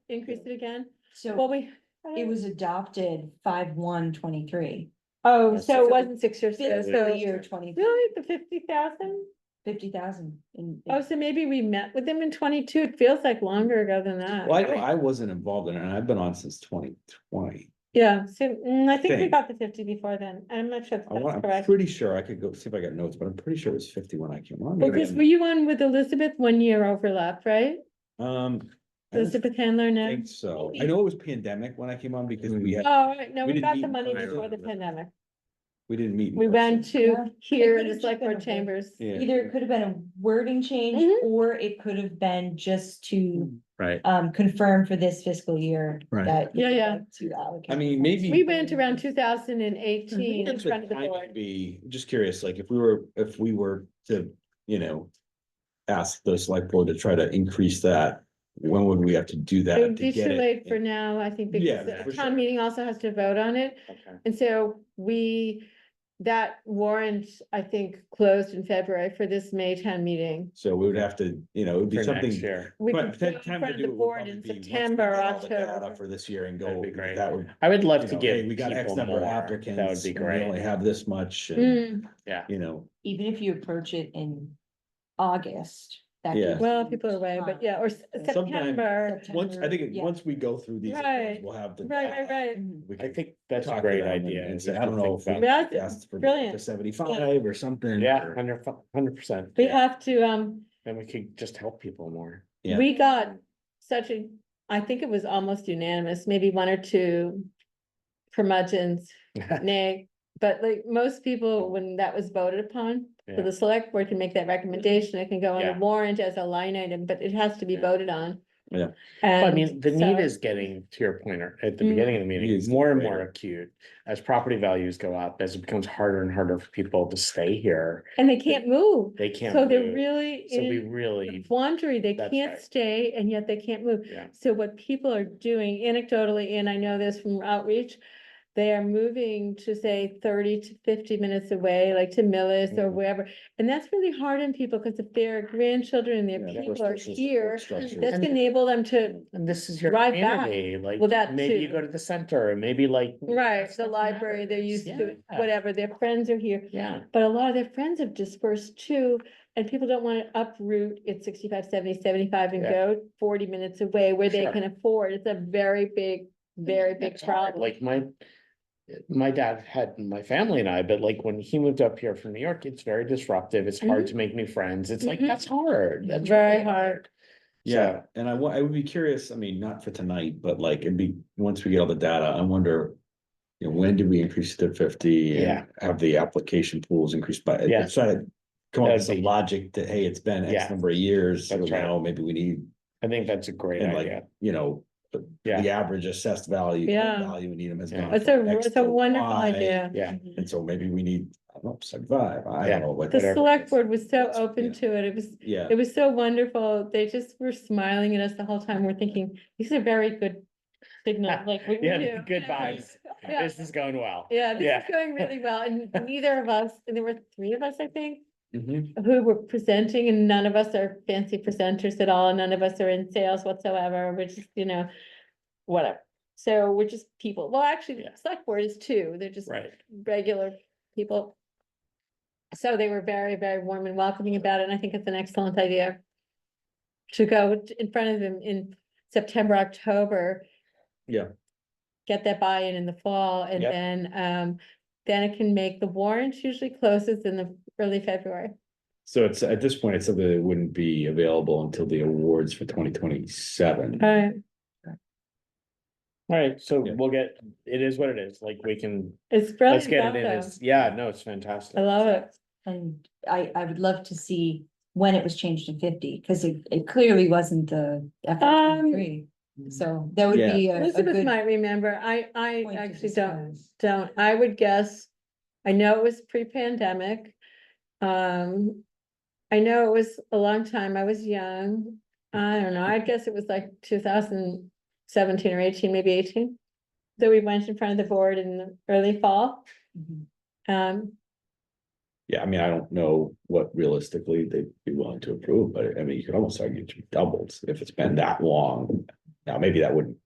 increase it again? Well, So we. it was adopted 5/1/23. Oh, so it So wasn't 6 years ago, Fiscal so. year 20, Really, the 50,000? 50,000 in. Oh, so maybe we met with them in 22. It feels like longer ago than that. well, I know I wasn't involved in it, and I've been on since 2020. Yeah, so I think we Think. got the 50 before then. I'm not sure if that's I'm correct. pretty sure I could go see if I got notes, but I'm pretty sure it was 50 when I came on. Maybe Because I'm were you on with Elizabeth 1 year overlap, right? not. I don't Elizabeth Handler now? think so. I know it was pandemic when I came on because we had, Oh, right, no, we we didn't got meet the in money person. before the pandemic. we didn't meet. in We went person. to Yeah. here It in the could've select just been board a word. chambers. Yeah. Either it could have been a wording change, Mhm. or it could have been just to Right. confirm for this fiscal year. Right. that you Yeah, would yeah. like to allocate I mean, funds. maybe- We went around 2018 in What's the front of the timing board. be, just curious, like if we were to, ask the select board to try to increase that, when would we have to do It that would to be get too it? late for now, I think, Yeah, because for the town sure. meeting also has to vote on it. Okay. And so that warrant, I think, closed in February for this May town meeting. So we would have to, it would be For something. next year. We But could go in time front to of do the it would board probably in be once we September, get all the data October. For this year and That'd go, be great. that would, I would love to hey, give we got X people number of more. applicants. That would be and we only great. have this much, and, Mm, Yeah. Even if you approach it in August that Yeah. gives Well, you people are away, but yeah, or Sometime- September. Once, I think, Yeah. once we go through these, Right. we'll have the. Right, right, right. Mhm. We I can think that's a talk to great them idea. and say, We I don't should know think if we about That's asked for brilliant. to 75 or something. Yeah, or- 100%. We have to, Then we could just help people more. Yeah. we got such a, I think it was almost unanimous, maybe one or two curmudgeons, nay. But like most people, when that was voted upon, so Yeah. the select board can make that recommendation, it can go on Yeah. the warrant as a line item, but it has to be Yeah. voted on. Yeah. But I And mean, the need so- is getting, to your point at the Mm. beginning of the Need meeting, is more and greater. more acute. As property values go up, as it becomes harder and harder for people to stay here, And they can't move, they can't so they're move. really So we in a really, quandary, they That's can't right. stay and yet they can't move. yeah, So what people are doing anecdotally, and I know this from outreach, they are moving to say 30 to 50 minutes away, like to Millis or Mhm. wherever. And that's really hard on people, because if their grandchildren and their Yeah, people support are structures, here, support structures. that's And- gonna enable them to, and this is your Drive back. community, like, Well, that maybe you too. go to the center, and maybe like. right, stuff the library, they're matters. used to, Yeah. whatever, their friends are here. Yeah, But a lot of their friends have dispersed too, and people don't wanna uproot at 65, 70, 75 and Yeah. go 40 minutes away where they Sure. can afford. It's a very big It's hard. problem. Like my dad had my family and I, but like when he moved up here from New York, it's very disruptive. It's hard to make new friends. It's like, Mhm. that's hard. That's Very really hard. Yeah, and I would be curious, I mean, not for tonight, but like, it'd be, once we get all the data, I wonder. You know, when did we increase it to 50 and Yeah. have the application pools increased by, Yeah. try to come up with That'd some be- logic that, hey, it's been X Yeah. number of years, so That's right. now maybe we need, I think that's a great and like, idea. you know. Yeah. The average assessed value, Yeah. value in Needham has Yeah. gone. It's from X it's a to wonderful Y, idea. Yeah, And so maybe we need, I don't know, 75, I Yeah. don't know, but. The Whatever. select board was so That's- open yeah. to it. Yeah, It was so wonderful. They just were smiling at us the whole time. We're thinking, these are very good signals, like. we Yeah, do. good vibes. Yeah. This is going well. Yeah, this Yeah. is going really well, and neither of us, and there were 3 of us, I think, Mhm. who were presenting, and none of us are fancy presenters at all, and none of us are in sales whatsoever, we're just, whatever. So we're just people, well, actually, Yeah. the select board is too, they're just Right. regular people. So they were very, very warm and welcoming about it, and I think it's an excellent idea to go in front of them in September, October, Yeah, get that buy-in in the fall, and Yep. then it can make, the warrant usually closes in the early February. so it's, at this point, it's something that wouldn't be available until the awards for 2027. All right, so Yeah. we'll get, it is what it is, like we can, It's let's brilliant get stuff, it in though. as, yeah, no, it's fantastic. I love it. And I would love to see when it was changed to 50, because it clearly wasn't the FY 23. So that would be a Elizabeth good might remember, I point to actually discuss. don't, I would guess, I know it was pre-pandemic. I know it was a long time, I was young, I don't know, I guess it was like 2017 or 18, maybe 18. So we went in front of the board in the early fall, Mhm. Yeah, I mean, I don't know what realistically they'd be willing to approve, but I mean, you could almost argue it should be doubled if it's been that long. Now, maybe that wouldn't.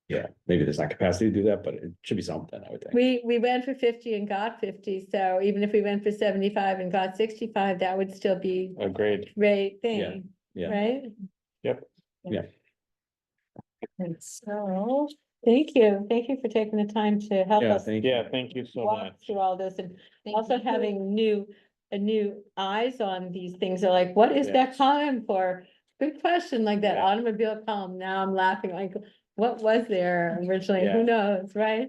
Yeah, maybe there's not capacity to do that, but it should be something, I would think. we went for 50 and got 50, so even if we went for 75 and got 65, that would still be Agreed. great thing, Yeah. right? And so, Thank you for taking the time to help Yeah, us thank you. Yeah, thank you so walk much. through all this, and thank also you. having new eyes on these things. Are like, what is Yeah. that column for? Good question, like that Yeah. automobile column. Now I'm laughing, like, what was there originally? Yeah. Who knows, right?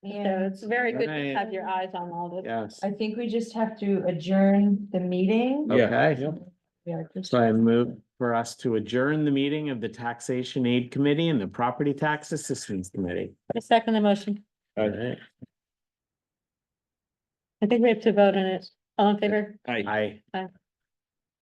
So And it's very good to Right. have your eyes on all this. Yes. I think we just have to adjourn the meeting. Yeah. Okay, Yeah, just- so I move for us to adjourn the meeting of the Taxation Aid Committee and the Property Tax Assistance Committee. A second the motion. All right. I think we have to vote on it. All in favor? Hi. Aye.